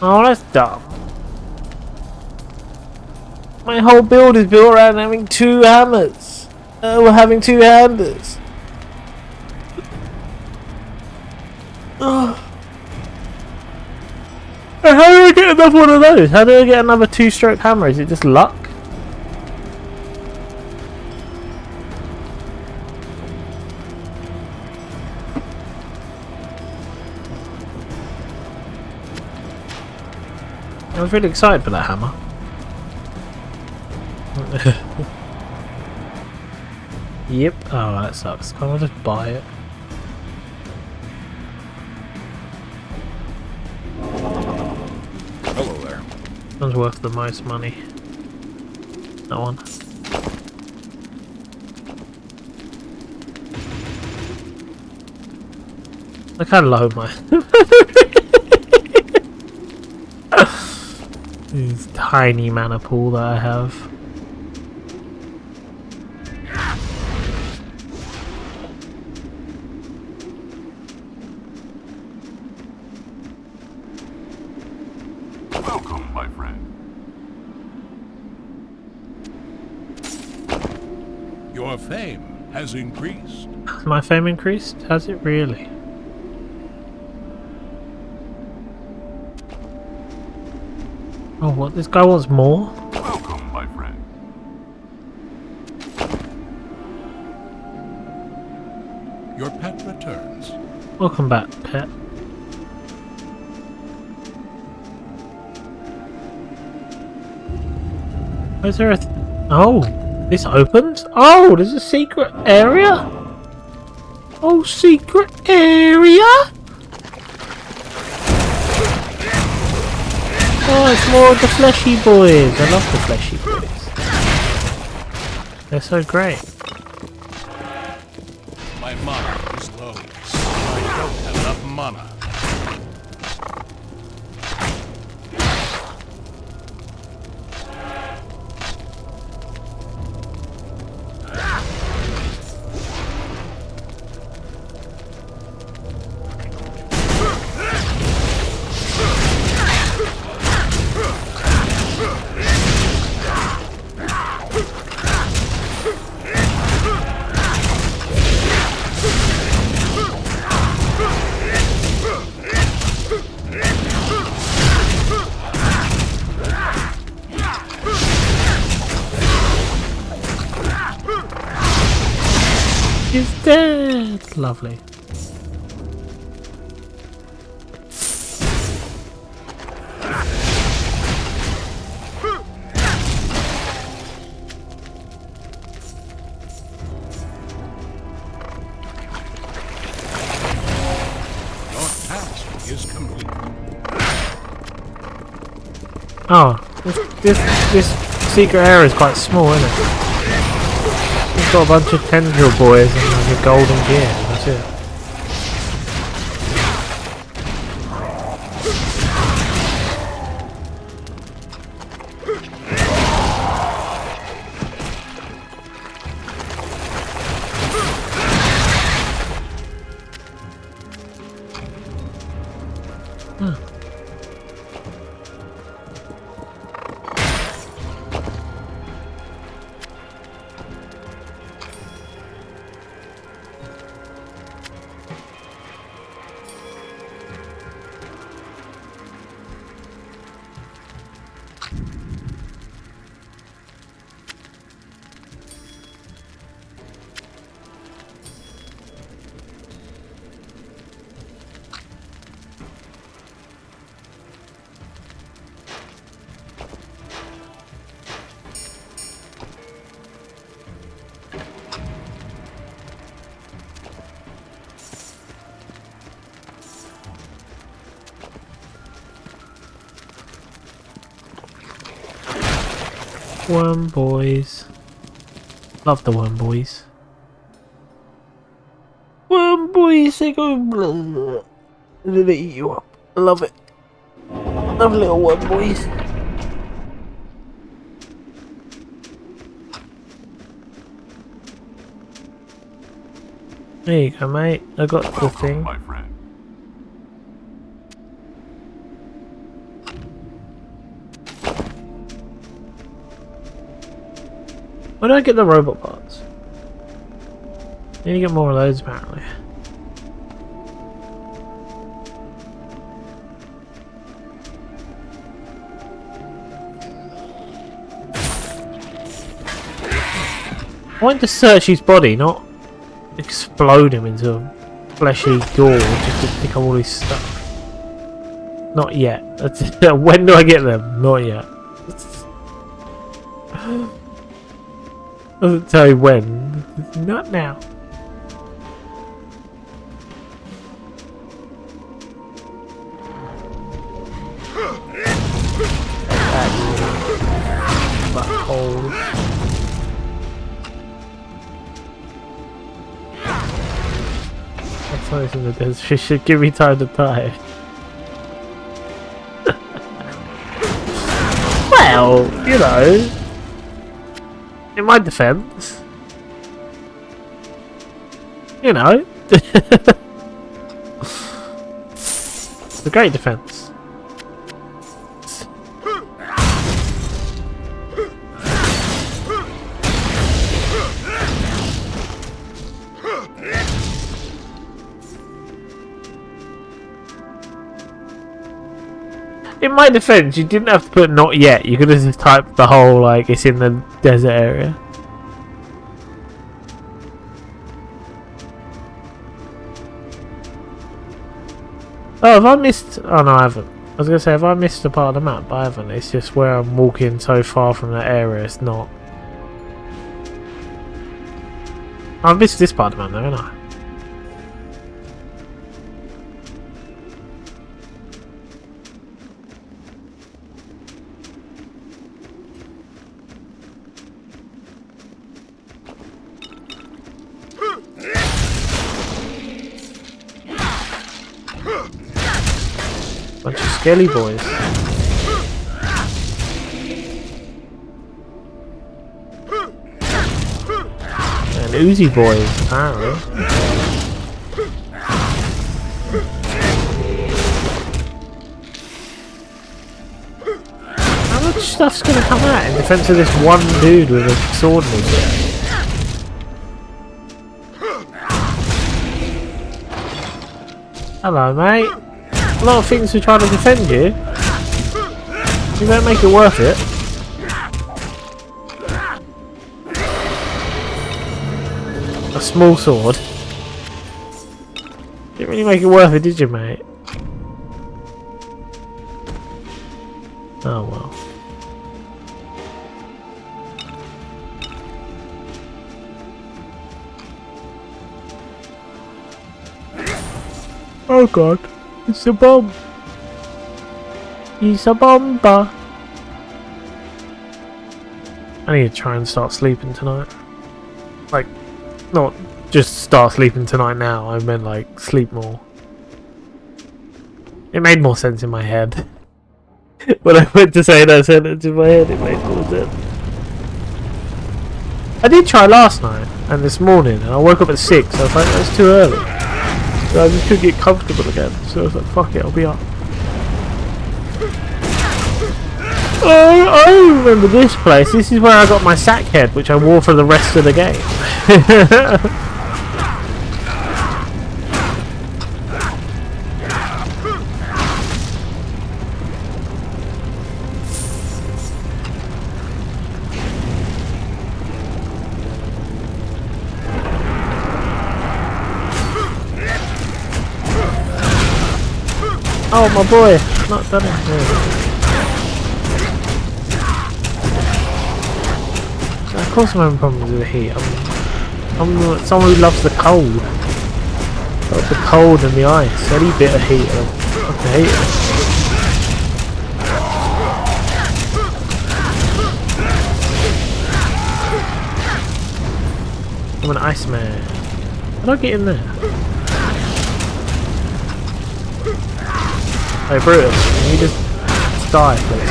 Speaker 1: Oh, that's dumb. My whole build is built around having two hammers. We're having two-handers. How do I get another one of those? How do I get another two-stroke hammer? Is it just luck? I was really excited for that hammer. Yep. Oh, that sucks. Can't I just buy it? One's worth the most money. That one. Look how low my this tiny mana pool that I have.
Speaker 4: Welcome, my friend.
Speaker 2: Your fame has increased.
Speaker 1: Has my fame increased? Has it really? Oh, what? This guy wants more?
Speaker 4: Welcome, my friend.
Speaker 2: Your pet returns.
Speaker 1: Welcome back, pet. Is there a... Oh! This opens? Oh! There's a secret area? Oh, secret area? Oh, it's more of the fleshy boys. I love the fleshy boys. They're so great.
Speaker 2: My mana is low. I don't have enough mana.
Speaker 1: He's dead! Lovely.
Speaker 2: Your task is complete.
Speaker 1: Oh, this secret area is quite small, isn't it? We've got a bunch of tendril boys and like a golden gear, that's it. Worm boys. Love the worm boys. Worm boys, they go blah. They eat you up. Love it. Love little worm boys. There you go, mate. I got the
Speaker 4: Welcome,
Speaker 1: thing.
Speaker 4: my friend.
Speaker 1: Where do I get the robot parts? Need to get more of those apparently. I want to search his body, not explode him into a fleshy gore just to pick up all his stuff. Not yet. When do I get them? Not yet. Doesn't tell you when. Not now. Something's in the desert. She should give me time to die. Well, you know, in my defense, you know, it's a great defense. In my defense, you didn't have to put not yet. You could have just typed the whole, like, it's in the desert area. Oh, have I missed... Oh, no, I haven't. I was going to say, have I missed a part of the map? But I haven't. It's just where I'm walking so far from that area, it's not. I've missed this part of the map, though, haven't I? Bunch of skelly boys. And Uzi boys, apparently. How much stuff's gonna come out in defense of this one dude with a sword in his hand? Hello, mate. A lot of things to try to defend you. You better make it worth it. A small sword. Didn't really make it worth it, did you, mate? Oh well. Oh god. It's a bomb. It's a bomber. I need to try and start sleeping tonight. Like, not just start sleeping tonight now, I meant like sleep more. It made more sense in my head. When I went to say that sentence in my head, it made more sense. I did try last night and this morning, and I woke up at 6, so I was like, that's too early. So I just couldn't get comfortable again, so I was like, fuck it, I'll be up. Oh, I remember this place. This is where I got my sack head, which I wore for the rest of the game. Oh, my boy! Not done it. Of course I'm having problems with the heat. I'm someone who loves the cold. I love the cold and the ice. Any bit of heat, I fucking hate it. I'm an iceman. How do I get in there? Hey Brutus, can you just die, please?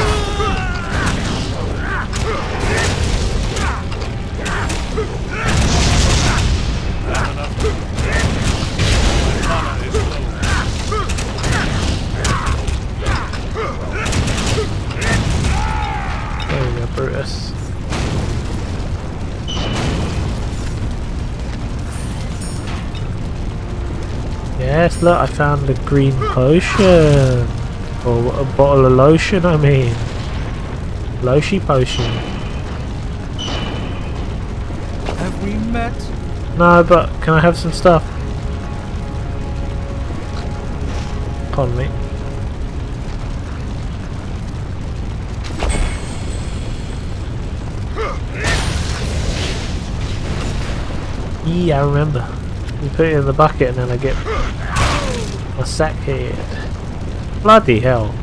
Speaker 1: There we go, Brutus. Yes, look, I found a green potion. Or a bottle of lotion, I mean. Loshi potion.
Speaker 7: Have we met?
Speaker 1: No, but can I have some stuff? Pardon me. Yeah, I remember. You put it in the bucket and then I get my sack head. Bloody hell.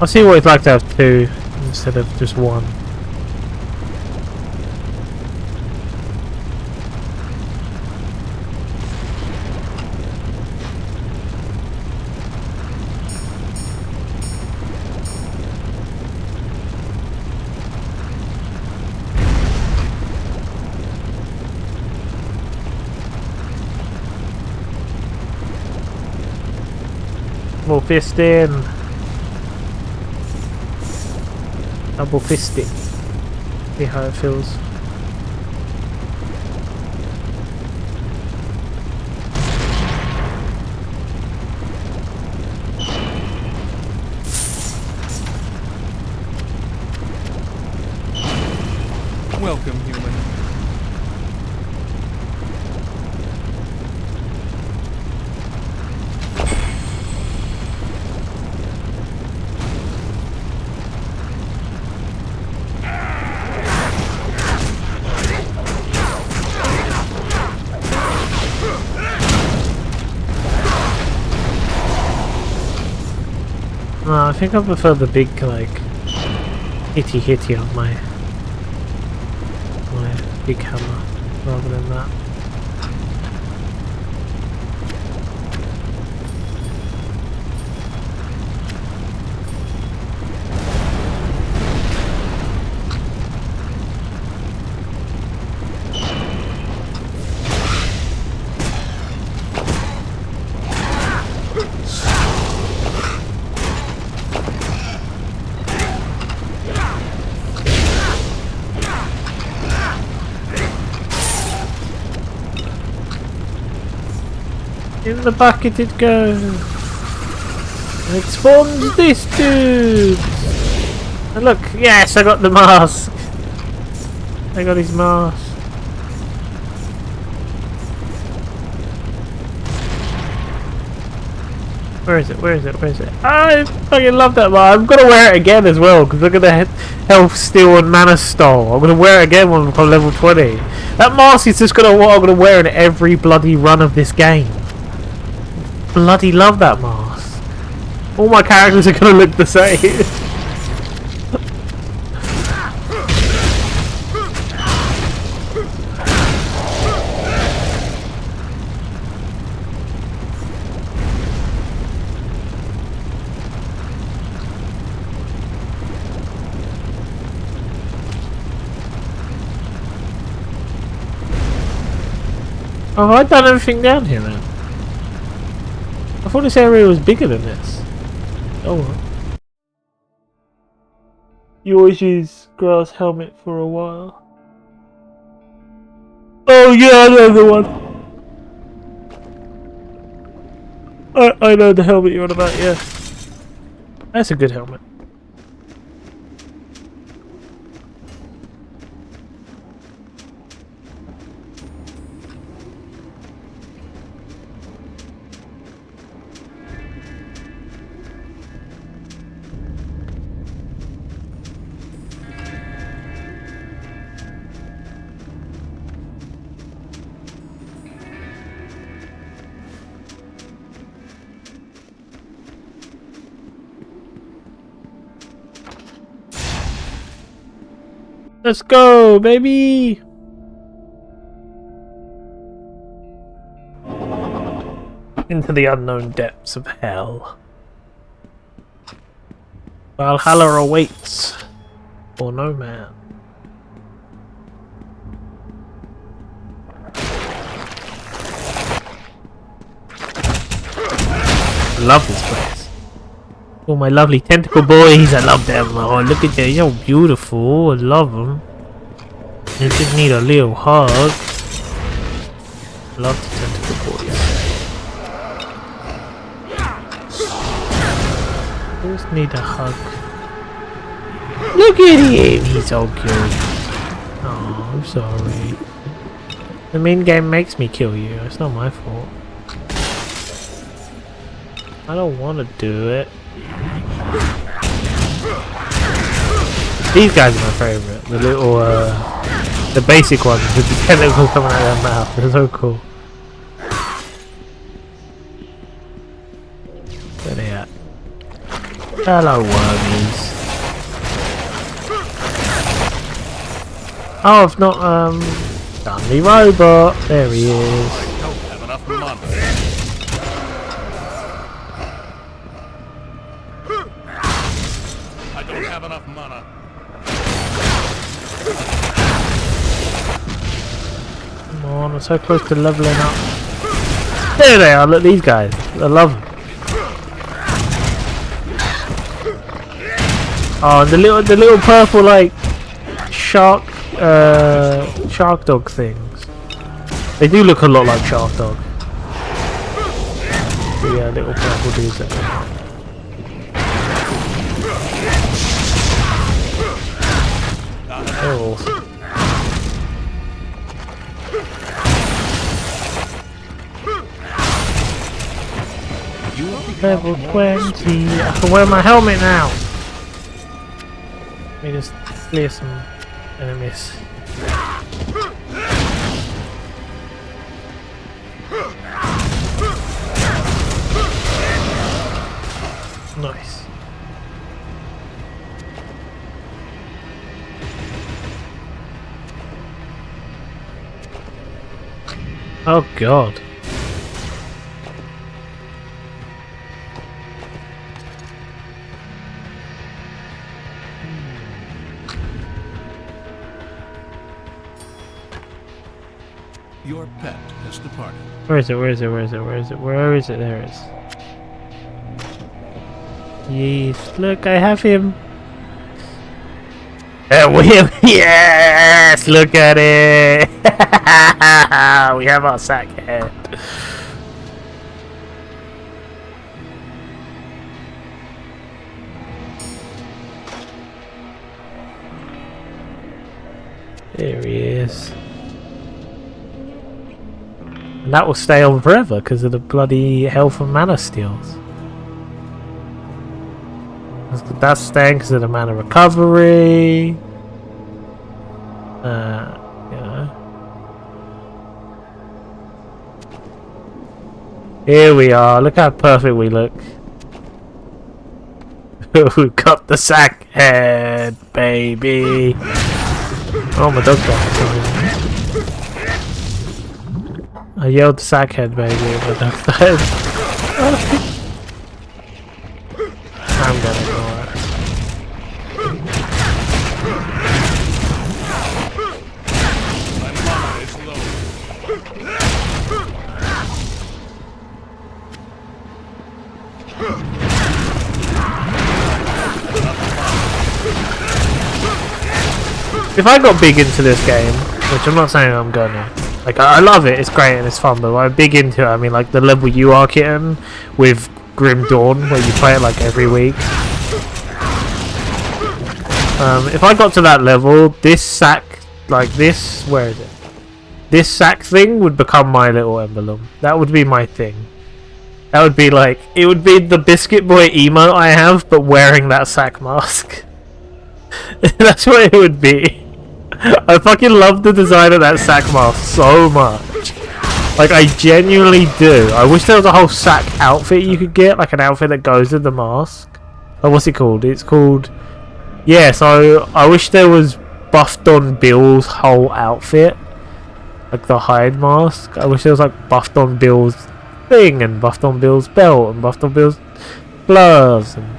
Speaker 1: I'll see what it's like to have 2 instead of just 1. More fisting. Double fisting. See how it feels.
Speaker 7: Welcome, human.
Speaker 1: No, I think I prefer the big, like, hitty on my big hammer rather than that. In the bucket it goes. And it spawns this dude. And look, yes, I got the mask. I got his mask. Where is it? Where is it? Where is it? I fucking love that mask. I'm gonna wear it again as well because I'm gonna health steal and mana stole. I'm gonna wear it again when I'm level 20. That mask is just what I'm gonna wear in every bloody run of this game. Bloody love that mask. All my characters are gonna look the same. Oh, have I done everything down here then? I thought this area was bigger than this. Oh well. You always use grass helmet for a while. Oh yeah, I know the one. I know the helmet you're on about, yeah. That's a good helmet. Let's go, baby! Into the unknown depths of hell. Valhalla awaits for no man. I love this place. All my lovely tentacle boys, I love them. Oh, look at them, they're so beautiful. I love them. They just need a little hug. Love the tentacle boys. Just need a hug. Look at him, he's so cute. Oh, I'm sorry. The main game makes me kill you. It's not my fault. I don't want to do it. These guys are my favourite. The little, the basic ones with the tentacles coming out of their mouth. They're so cool. Where they at? Hello, wormies. Oh, I've not, done the robot. There he is.
Speaker 2: I don't have enough money. I don't have enough mana.
Speaker 1: Come on, I'm so close to leveling up. There they are, look, these guys. I love them. Oh, and the little purple, like, shark dog things. They do look a lot like shark dog. But yeah, little purple dudes there. They're awesome. Level 20. I can wear my helmet now. Let me just clear some enemies. Nice. Oh god.
Speaker 2: Your pet has departed.
Speaker 1: Where is it? Where is it? Where is it? Where is it? Where is it? There it is. Yes, look, I have him. Yes, look at it. We have our sack head. There he is. And that will stay on forever because of the bloody health and mana steals. That's staying because of the mana recovery. You know. Here we are. Look how perfect we look. We've got the sack head, baby. Oh, my dog's back. I yelled sack head, baby. My dog's dead. I'm gonna go. If I got big into this game, which I'm not saying I'm gonna, like I love it, it's great and it's fun, but when I'm big into it, I mean like the level you are, Kitten, with Grim Dawn, where you play it like every week. If I got to that level, this sack, like this, where is it? This sack thing would become my little emblem. That would be my thing. That would be like, it would be the Biscuit Boy emote I have, but wearing that sack mask. That's what it would be. I fucking love the design of that sack mask so much. Like, I genuinely do. I wish there was a whole sack outfit you could get, like an outfit that goes with the mask. Oh, what's it called? It's called... Yeah, so I wish there was Buffed on Bill's whole outfit. Like the hide mask. I wish there was like Buffed on Bill's thing, and Buffed on Bill's belt, and Buffed on Bill's gloves. And,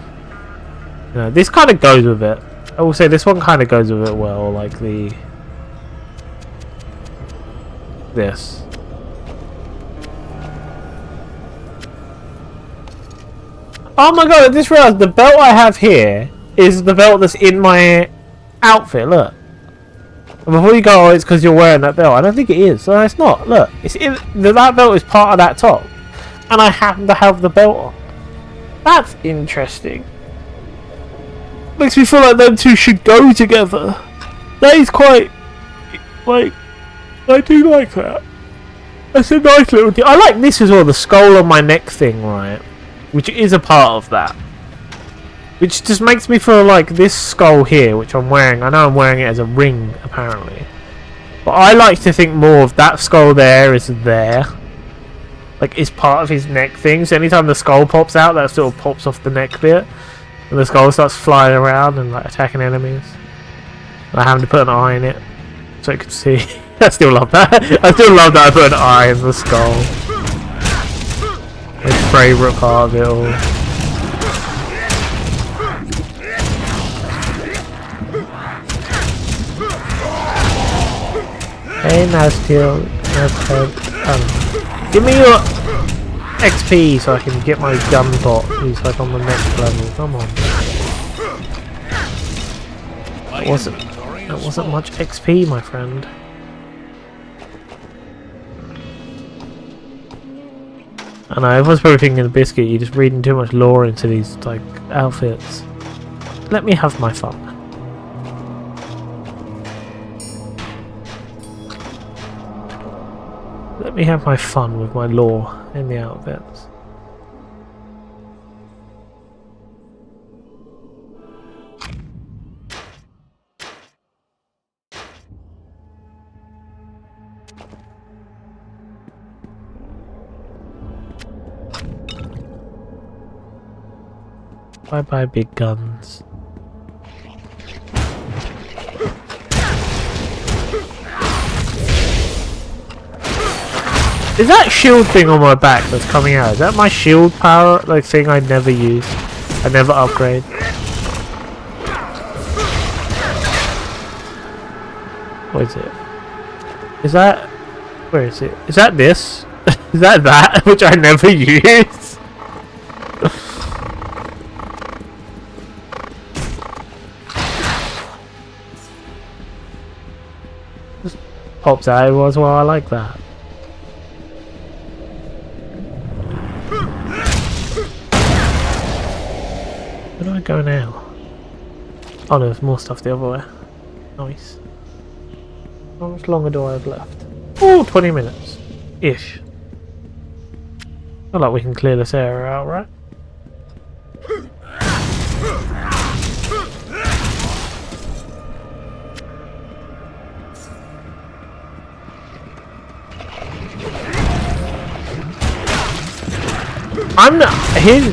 Speaker 1: you know, this kind of goes with it. I will say this one kind of goes with it well, like the... This. Oh my god, I just realised the belt I have here is the belt that's in my outfit, look. And before you go, oh, it's because you're wearing that belt. I don't think it is. No, it's not. Look, it's in, that belt is part of that top. And I happen to have the belt on. That's interesting. Makes me feel like them two should go together. That is quite... Like... I do like that. That's a nice little deal. I like this as well, the skull on my neck thing, right? Which is a part of that. Which just makes me feel like this skull here, which I'm wearing, I know I'm wearing it as a ring, apparently. But I like to think more of that skull there is there. Like, it's part of his neck thing. So anytime the skull pops out, that sort of pops off the neck bit. And the skull starts flying around and like attacking enemies. And I have to put an eye in it so it could see. I still love that. I still love that I put an eye in the skull. My favourite part of it all. Hey, nice kill. Nice head. Give me your XP so I can get my gun bot who's like on the next level. Come on. That wasn't much XP, my friend. I know, everyone's probably thinking of Biscuit, you're just reading too much lore into these like outfits. Let me have my fun. Let me have my fun with my lore in the outfits. Bye bye big guns. Is that shield thing on my back that's coming out? Is that my shield power, like thing I never use? I never upgrade. What is it? Is that... Where is it? Is that this? Is that which I never use? Just pops out as well, I like that. Where do I go now? Oh no, there's more stuff the other way. Nice. How much longer do I have left? Oh, 20 minutes. Ish. Not like we can clear this area out, right?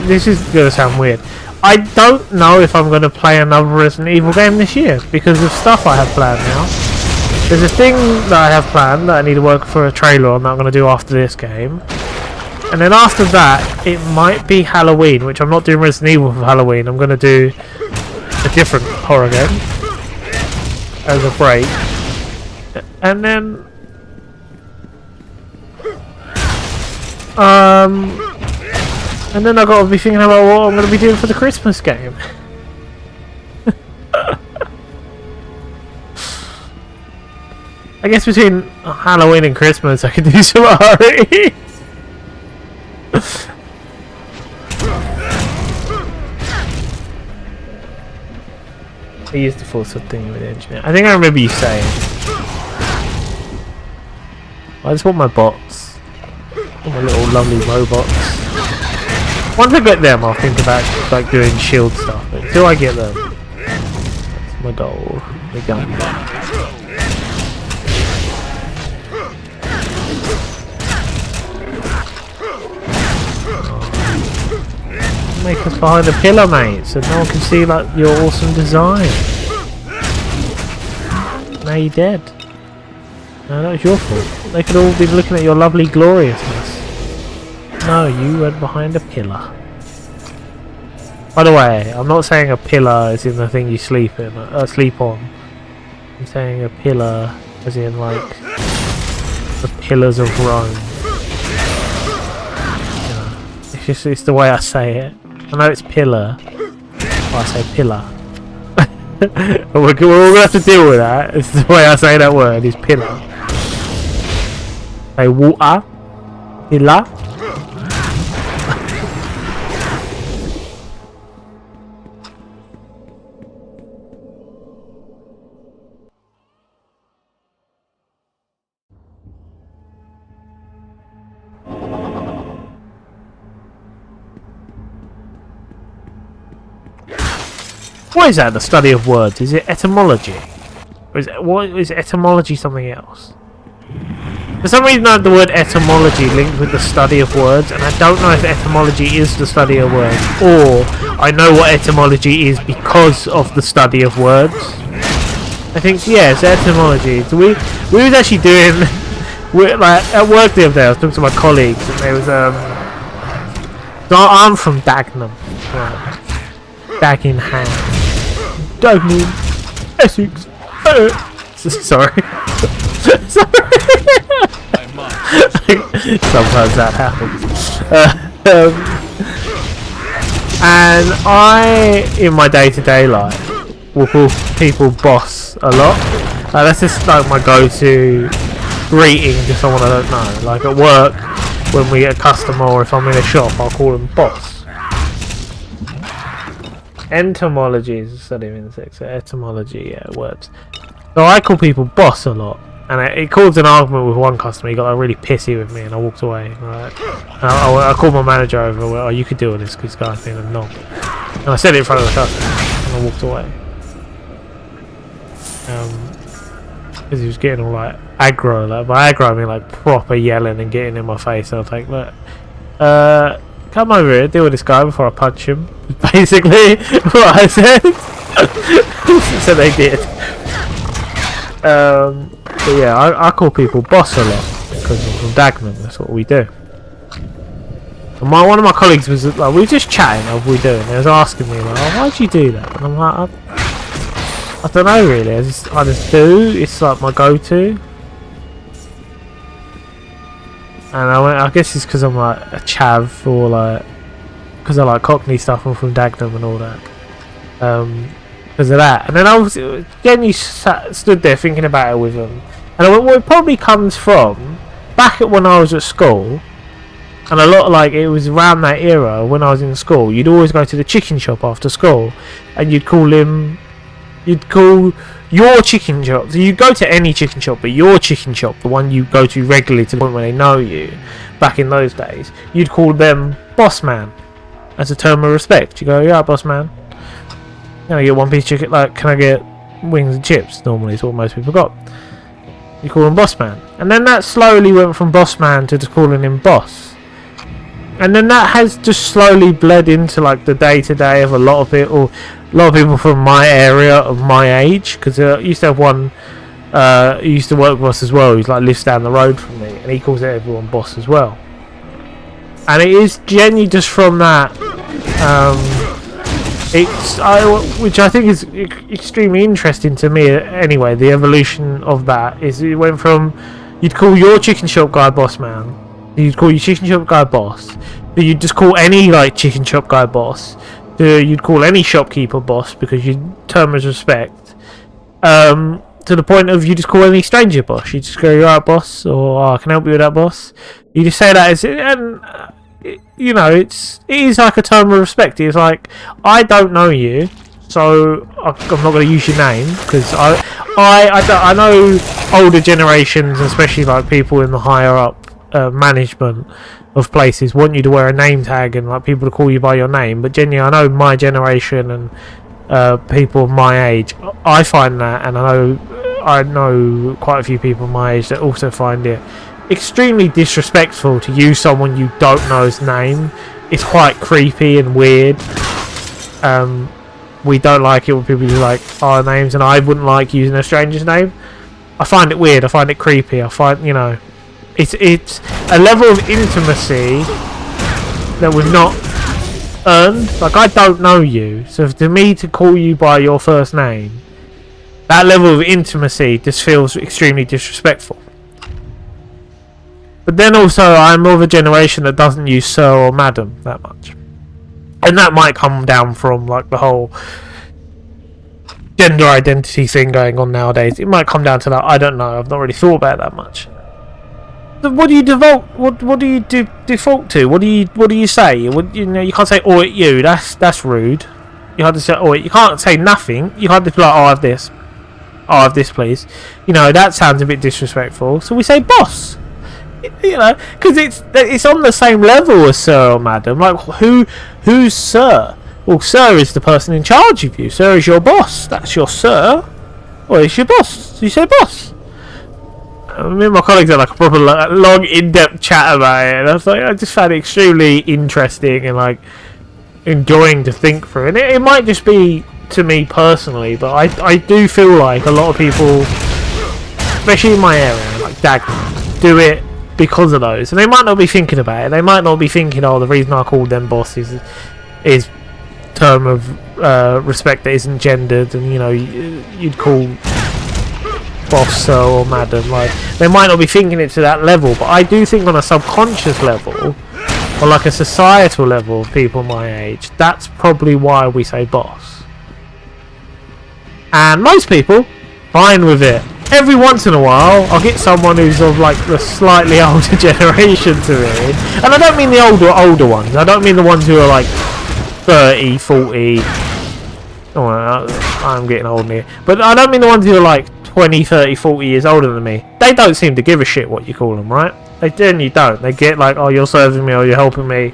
Speaker 1: This is gonna sound weird. I don't know if I'm gonna play another Resident Evil game this year because of stuff I have planned now. There's a thing that I have planned that I need to work for a trailer on that I'm gonna do after this game. And then after that, it might be Halloween, which I'm not doing Resident Evil for Halloween. I'm gonna do a different horror game as a break. And then and then I've got to be thinking about what I'm going to be doing for the Christmas game. I guess between Halloween and Christmas I could do some RE. I used the full thing with the engineer. I think I remember you saying. I just want my bots. All my little lovely robots. Once I get them, I'll think about like doing shield stuff. But until I get them, that's my goal. My gun. Oh. Make us behind a pillar, mate, so no one can see like your awesome design. Now you're dead. No, that was your fault. They could all be looking at your lovely gloriousness. No, you went behind a pillar. By the way, I'm not saying a pillar as in the thing you sleep in, sleep on. I'm saying a pillar as in like the pillars of Rome. You know, it's the way I say it. I know it's pillar, but I say pillar. we're all gonna have to deal with that. It's the way I say that word. Is pillar. Say water, pillar. What is that? The study of words? Is it etymology? Or is it, what is etymology something else? For some reason I have the word etymology linked with the study of words, and I don't know if etymology is the study of words, or I know what etymology is because of the study of words. I think, yeah, it's etymology. So we was actually doing, like, at work the other day, I was talking to my colleagues, and there was, so I'm from Dagenham. Right. Dagenham. Dagenham. Essex. Sorry. Sorry. Sometimes that happens. And I, in my day-to-day life, will call people boss a lot. That's just like my go-to greeting to someone I don't know. Like at work, when we get a customer or if I'm in a shop, I'll call them boss. Entomology is a study of insects. Etymology, yeah, words. So I call people boss a lot. And it caused an argument with one customer. He got really pissy with me, and I walked away. Right? I called my manager over. Oh, you could deal with this because this guy's being a knob. And I said it in front of the customer, and I walked away. Because he was getting all like aggro. Like by aggro, I mean like proper yelling and getting in my face. I was like, look, come over here, deal with this guy before I punch him. Basically, what I said. So they did. But yeah, I call people boss a lot because I'm from Dagenham. That's what we do. And one of my colleagues was like, we were just chatting. What we doing? They was asking me like, oh, why'd you do that? And I'm like, I don't know really. I just do. It's like my go-to. And I went. I guess it's because I'm like a chav or like because I like Cockney stuff. I'm from Dagenham and all that. Because of that. And then I was again stood there thinking about it with them. And I went, well, it probably comes from back at when I was at school, and a lot like it was around that era when I was in school. You'd always go to the chicken shop after school, and you'd call your chicken shop. So you'd go to any chicken shop, but your chicken shop, the one you go to regularly to the point where they know you, back in those days, you'd call them boss man as a term of respect. You go, yeah, boss man. Can I get one piece of chicken? Like, can I get wings and chips? Normally, it's what most people got. You call him boss man, and then that slowly went from boss man to just calling him boss, and then that has just slowly bled into like the day to day of a lot of people from my area of my age. Because I used to have one who used to work with us as well. He's like lives down the road from me, and he calls everyone boss as well. And it is genuinely just from that. Which I think is extremely interesting to me anyway. The evolution of that is it went from you'd call your chicken shop guy boss man, you'd call your chicken shop guy boss, so you'd just call any like chicken shop guy boss, you'd call any shopkeeper boss because you term as respect, to the point of you just call any stranger boss. You just go, you're right boss, or oh, I can help you with that boss. You just say that as and you know, it is like a term of respect. It's like, I don't know you, so I'm not going to use your name, because I know older generations, especially like people in the higher up management of places, want you to wear a name tag and like people to call you by your name. But genuinely, I know my generation and people of my age, I find that, and I know quite a few people my age that also find it extremely disrespectful to use someone you don't know's name. It's quite creepy and weird. We don't like it when people use like our names, and I wouldn't like using a stranger's name. I find it weird. I find it creepy. I find, you know, it's a level of intimacy that we've not earned. Like, I don't know you, so to me to call you by your first name, that level of intimacy just feels extremely disrespectful. But then also, I'm of a generation that doesn't use sir or madam that much. And that might come down from like the whole gender identity thing going on nowadays. It might come down to that. I don't know. I've not really thought about it that much. So what do you default? What do you default to? What do you say? You know, you can't say "oh it you." That's rude. You have to say "oh." You can't say nothing. You can't just be like "oh, I have this." "Oh, I have this, please." You know, that sounds a bit disrespectful. So we say "boss." You know, because it's on the same level as sir or madam. Like, who's sir? Well, sir is the person in charge of you. Sir is your boss. That's your sir. Or it's your boss. So you say boss. me and my colleagues had like a proper long, in-depth chat about it, and I just found it extremely interesting and like enjoying to think through. And it might just be to me personally, but I do feel like a lot of people, especially in my area, like Dagenham, do it because of those, and they might not be thinking about it. They might not be thinking, oh, the reason I called them boss is term of respect that isn't gendered, and you know, you'd call boss sir or madam. Like, they might not be thinking it to that level, but I do think on a subconscious level, or like a societal level of people my age, that's probably why we say boss. And most people fine with it. Every once in a while I'll get someone who's of like the slightly older generation to me, and I don't mean the older ones, I don't mean the ones who are like 30, 40. Oh, I'm getting old here, but I don't mean the ones who are like 20, 30, 40 years older than me. They don't seem to give a shit what you call them, right? They generally don't. They get like, oh, you're serving me or you're helping me,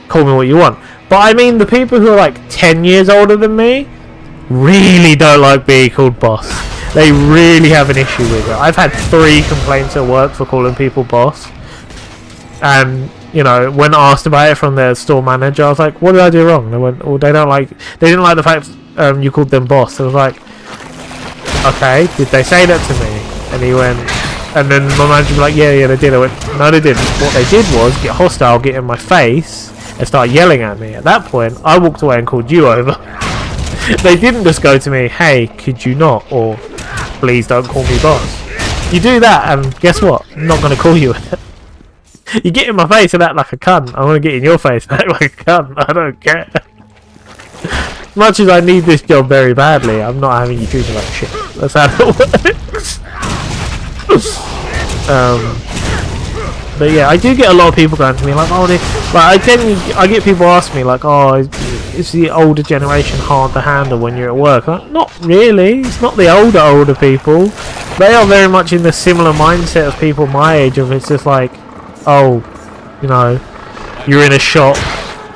Speaker 1: call me what you want. But I mean the people who are like 10 years older than me really don't like being called boss. They really have an issue with it. I've had 3 complaints at work for calling people boss, and you know, when asked about it from their store manager, I was like, what did I do wrong? They went, well, they didn't like the fact you called them boss. I was like, okay, did they say that to me? And he went, and then my manager was like, yeah, they did. I went, no, they didn't. What they did was get hostile, get in my face, and start yelling at me. At that point, I walked away and called you over. They didn't just go to me, hey, could you not? Or, please don't call me boss. You do that, and guess what? I'm not going to call you it. You get in my face and act like a cunt. I'm going to get in your face and act like a cunt. I don't care. As much as I need this job very badly, I'm not having you treated like shit. That's how it works. But yeah, I do get a lot of people going to me like, oh, I get people ask me like, oh, is the older generation hard to handle when you're at work? I'm like, not really. It's not the older people. They are very much in the similar mindset as people my age. Of it's just like, oh, you know, you're in a shop,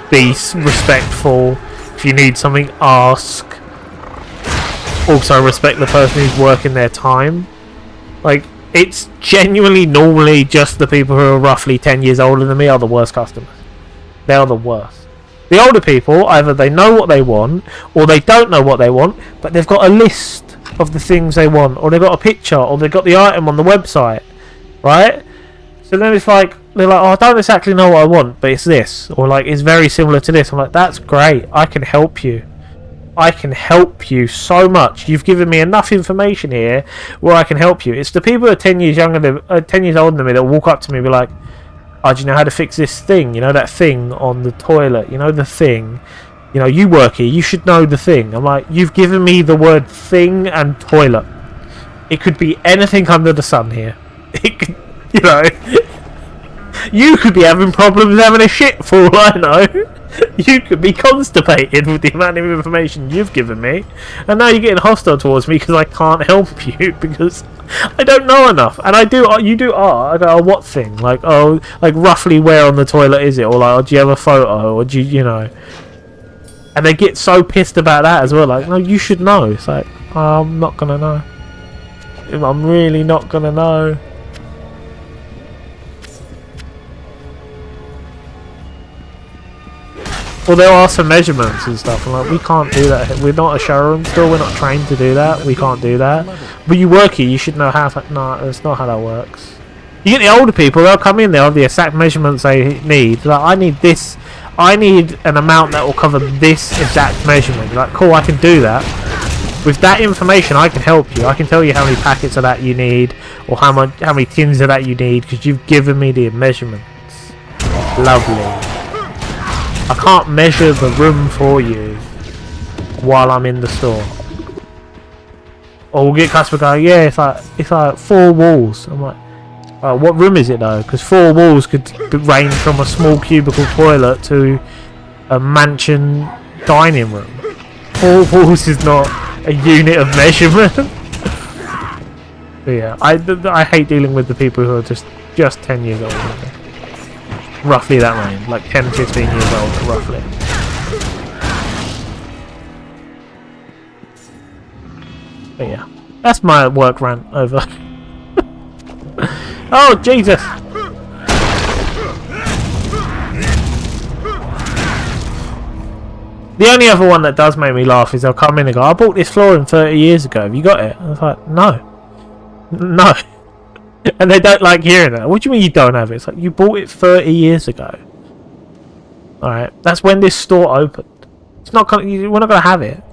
Speaker 1: be respectful. If you need something, ask. Also respect the person who's working their time. Like, it's genuinely normally just the people who are roughly 10 years older than me are the worst customers. They are the worst. The older people, either they know what they want, or they don't know what they want, but they've got a list of the things they want, or they've got a picture, or they've got the item on the website, right? So then it's like, they're like, oh, I don't exactly know what I want, but it's this, or like, it's very similar to this. I'm like, that's great, I can help you. I can help you so much. You've given me enough information here where I can help you. It's the people who are 10 years younger than 10 years older than me that walk up to me and be like, oh, do you know how to fix this thing? You know that thing on the toilet? You know the thing? You know, you work here, you should know the thing. I'm like, you've given me the word thing and toilet. It could be anything under the sun here. It could, you know, you could be having problems having a shit for all I know. You could be constipated with the amount of information you've given me, and now you're getting hostile towards me because I can't help you because I don't know enough. And I do. You do. I go, oh, what thing? Like, oh, like roughly where on the toilet is it? Or like, oh, do you have a photo? Or do you know? And they get so pissed about that as well. Like, no, you should know. It's like, oh, I'm not gonna know. I'm really not gonna know. Well, there are some measurements and stuff, and like, we can't do that. We're not a showroom store, we're not trained to do that, we can't do that. But you work here, you should know how to... No, that's not how that works. You get the older people, they'll come in, they'll have the exact measurements they need. Like, I need this, I need an amount that will cover this exact measurement. You're like, cool, I can do that. With that information, I can help you. I can tell you how many packets of that you need, or how many tins of that you need, because you've given me the measurements. Lovely. I can't measure the room for you while I'm in the store. Or we'll get customer going, yeah, it's like 4 walls. I'm like, what room is it though? Because 4 walls could range from a small cubicle toilet to a mansion dining room. 4 walls is not a unit of measurement. But yeah, I hate dealing with the people who are just 10 years older than me. Roughly that range, like 10, 15 years old, roughly. But yeah, that's my work rant over. Oh, Jesus! The only other one that does make me laugh is they'll come in and go, I bought this flooring 30 years ago, have you got it? And I was like, no. No. And they don't like hearing that. What do you mean you don't have it? It's like, you bought it 30 years ago. Alright, that's when this store opened. It's not gonna, we're not going to have it.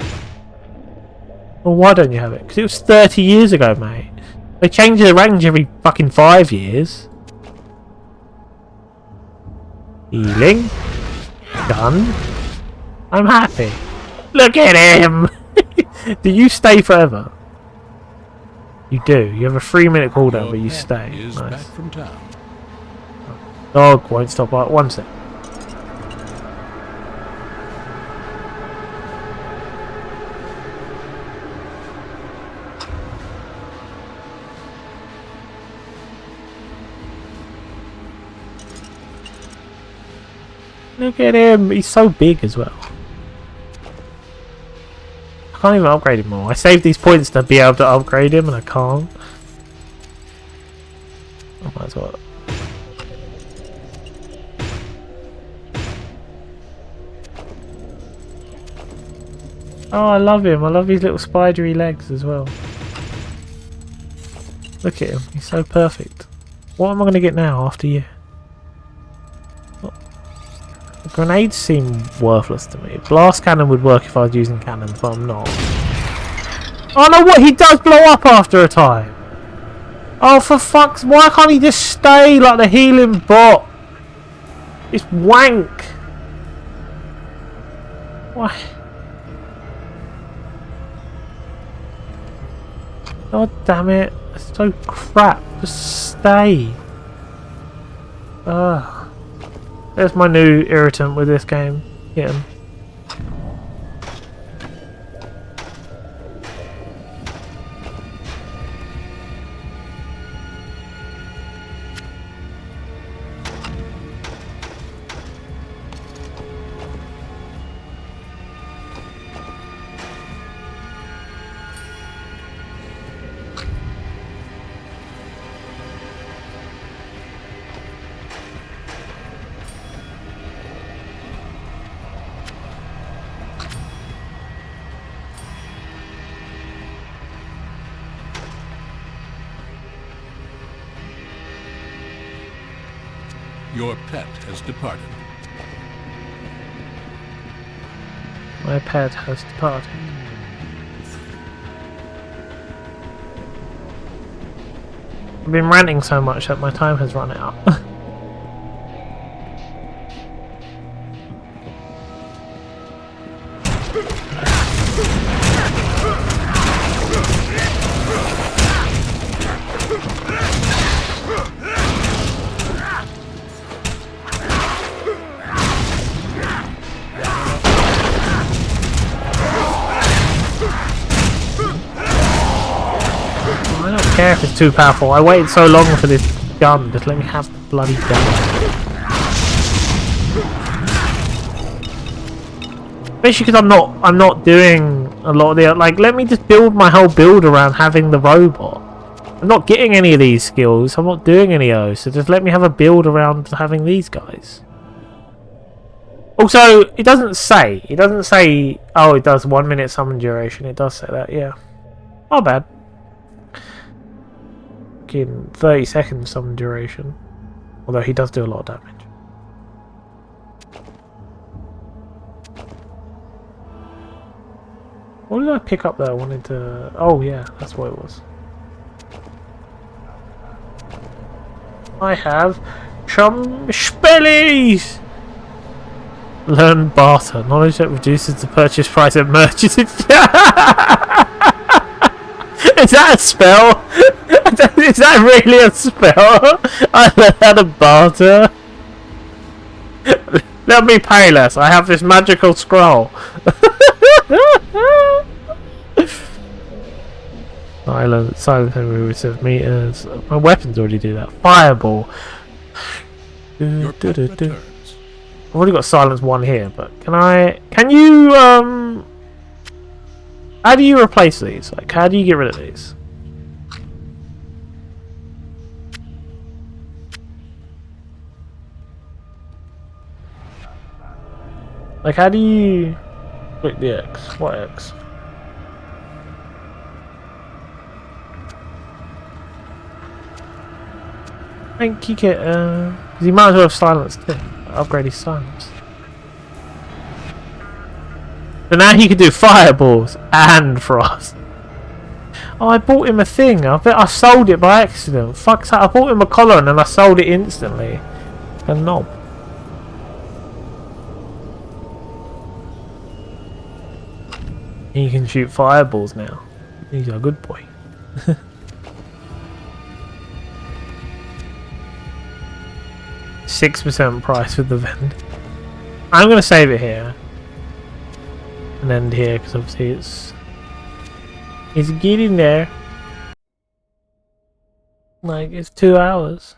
Speaker 1: Well, why don't you have it? Because it was 30 years ago, mate. They change the range every fucking 5 years. Healing. Done. I'm happy. Look at him! Do you stay forever? You do. You have a 3-minute cooldown, but you stay.
Speaker 2: Is
Speaker 1: Nice.
Speaker 2: back from town.
Speaker 1: Dog won't stop. One sec. Look at him. He's so big as well. I can't even upgrade him more. I saved these points to be able to upgrade him and I can't. I might as well. Oh, I love him. I love his little spidery legs as well. Look at him. He's so perfect. What am I going to get now after you? Grenades seem worthless to me. Blast cannon would work if I was using cannons, but I'm not. Oh no, what? He does blow up after a time! Oh, for fuck's... Why can't he just stay like the healing bot? It's wank! Why? God damn it. It's so crap. Just stay. Ugh. There's my new irritant with this game. Kitten.
Speaker 2: Your pet has departed.
Speaker 1: My pet has departed. I've been ranting so much that my time has run out. I don't care if it's too powerful. I waited so long for this gun. Just let me have the bloody gun. Especially because I'm not doing a lot of the like. Let me just build my whole build around having the robot. I'm not getting any of these skills. I'm not doing any of those. So just let me have a build around having these guys. Also, it doesn't say. It doesn't say. Oh, it does 1 minute summon duration. It does say that. Yeah. Not bad. 30 seconds summon duration, although he does do a lot of damage. What did I pick up there? I wanted to... Oh yeah, that's what it was. I have some spellies! Learn barter. Knowledge that reduces the purchase price of merchants. Is that a spell? Is that really a spell? I learned how to barter. Let me pay less. I have this magical scroll. Silence every 7 meters. My weapons already do that. Fireball.
Speaker 2: Your pet returns.
Speaker 1: I've already got silence 1 here, but can you how do you replace these? Like, how do you get rid of these? Like, how do you click the X? What X? Thank you, Kitten. Because he might as well have silence too. Upgrade his silence. So now he can do fireballs and frost. Oh, I bought him a thing. I bet I sold it by accident. Fuck's that. I bought him a collar and then I sold it instantly. A knob. He can shoot fireballs now. He's a good boy. 6% price with the vend. I'm gonna save it here and end here because obviously it's getting there. Like, it's 2 hours.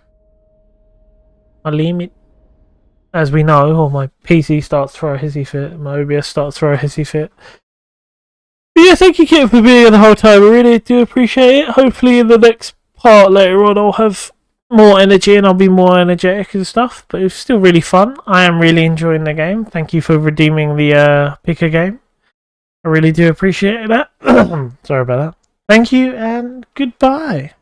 Speaker 1: My limit, as we know, or my PC starts to throw a hissy fit, my OBS starts to throw a hissy fit. But yeah, thank you, Kitten, for being here the whole time. I really do appreciate it. Hopefully in the next part later on I'll have more energy and I'll be more energetic and stuff. But it was still really fun. I am really enjoying the game. Thank you for redeeming the picker game. I really do appreciate that. Sorry about that. Thank you and goodbye.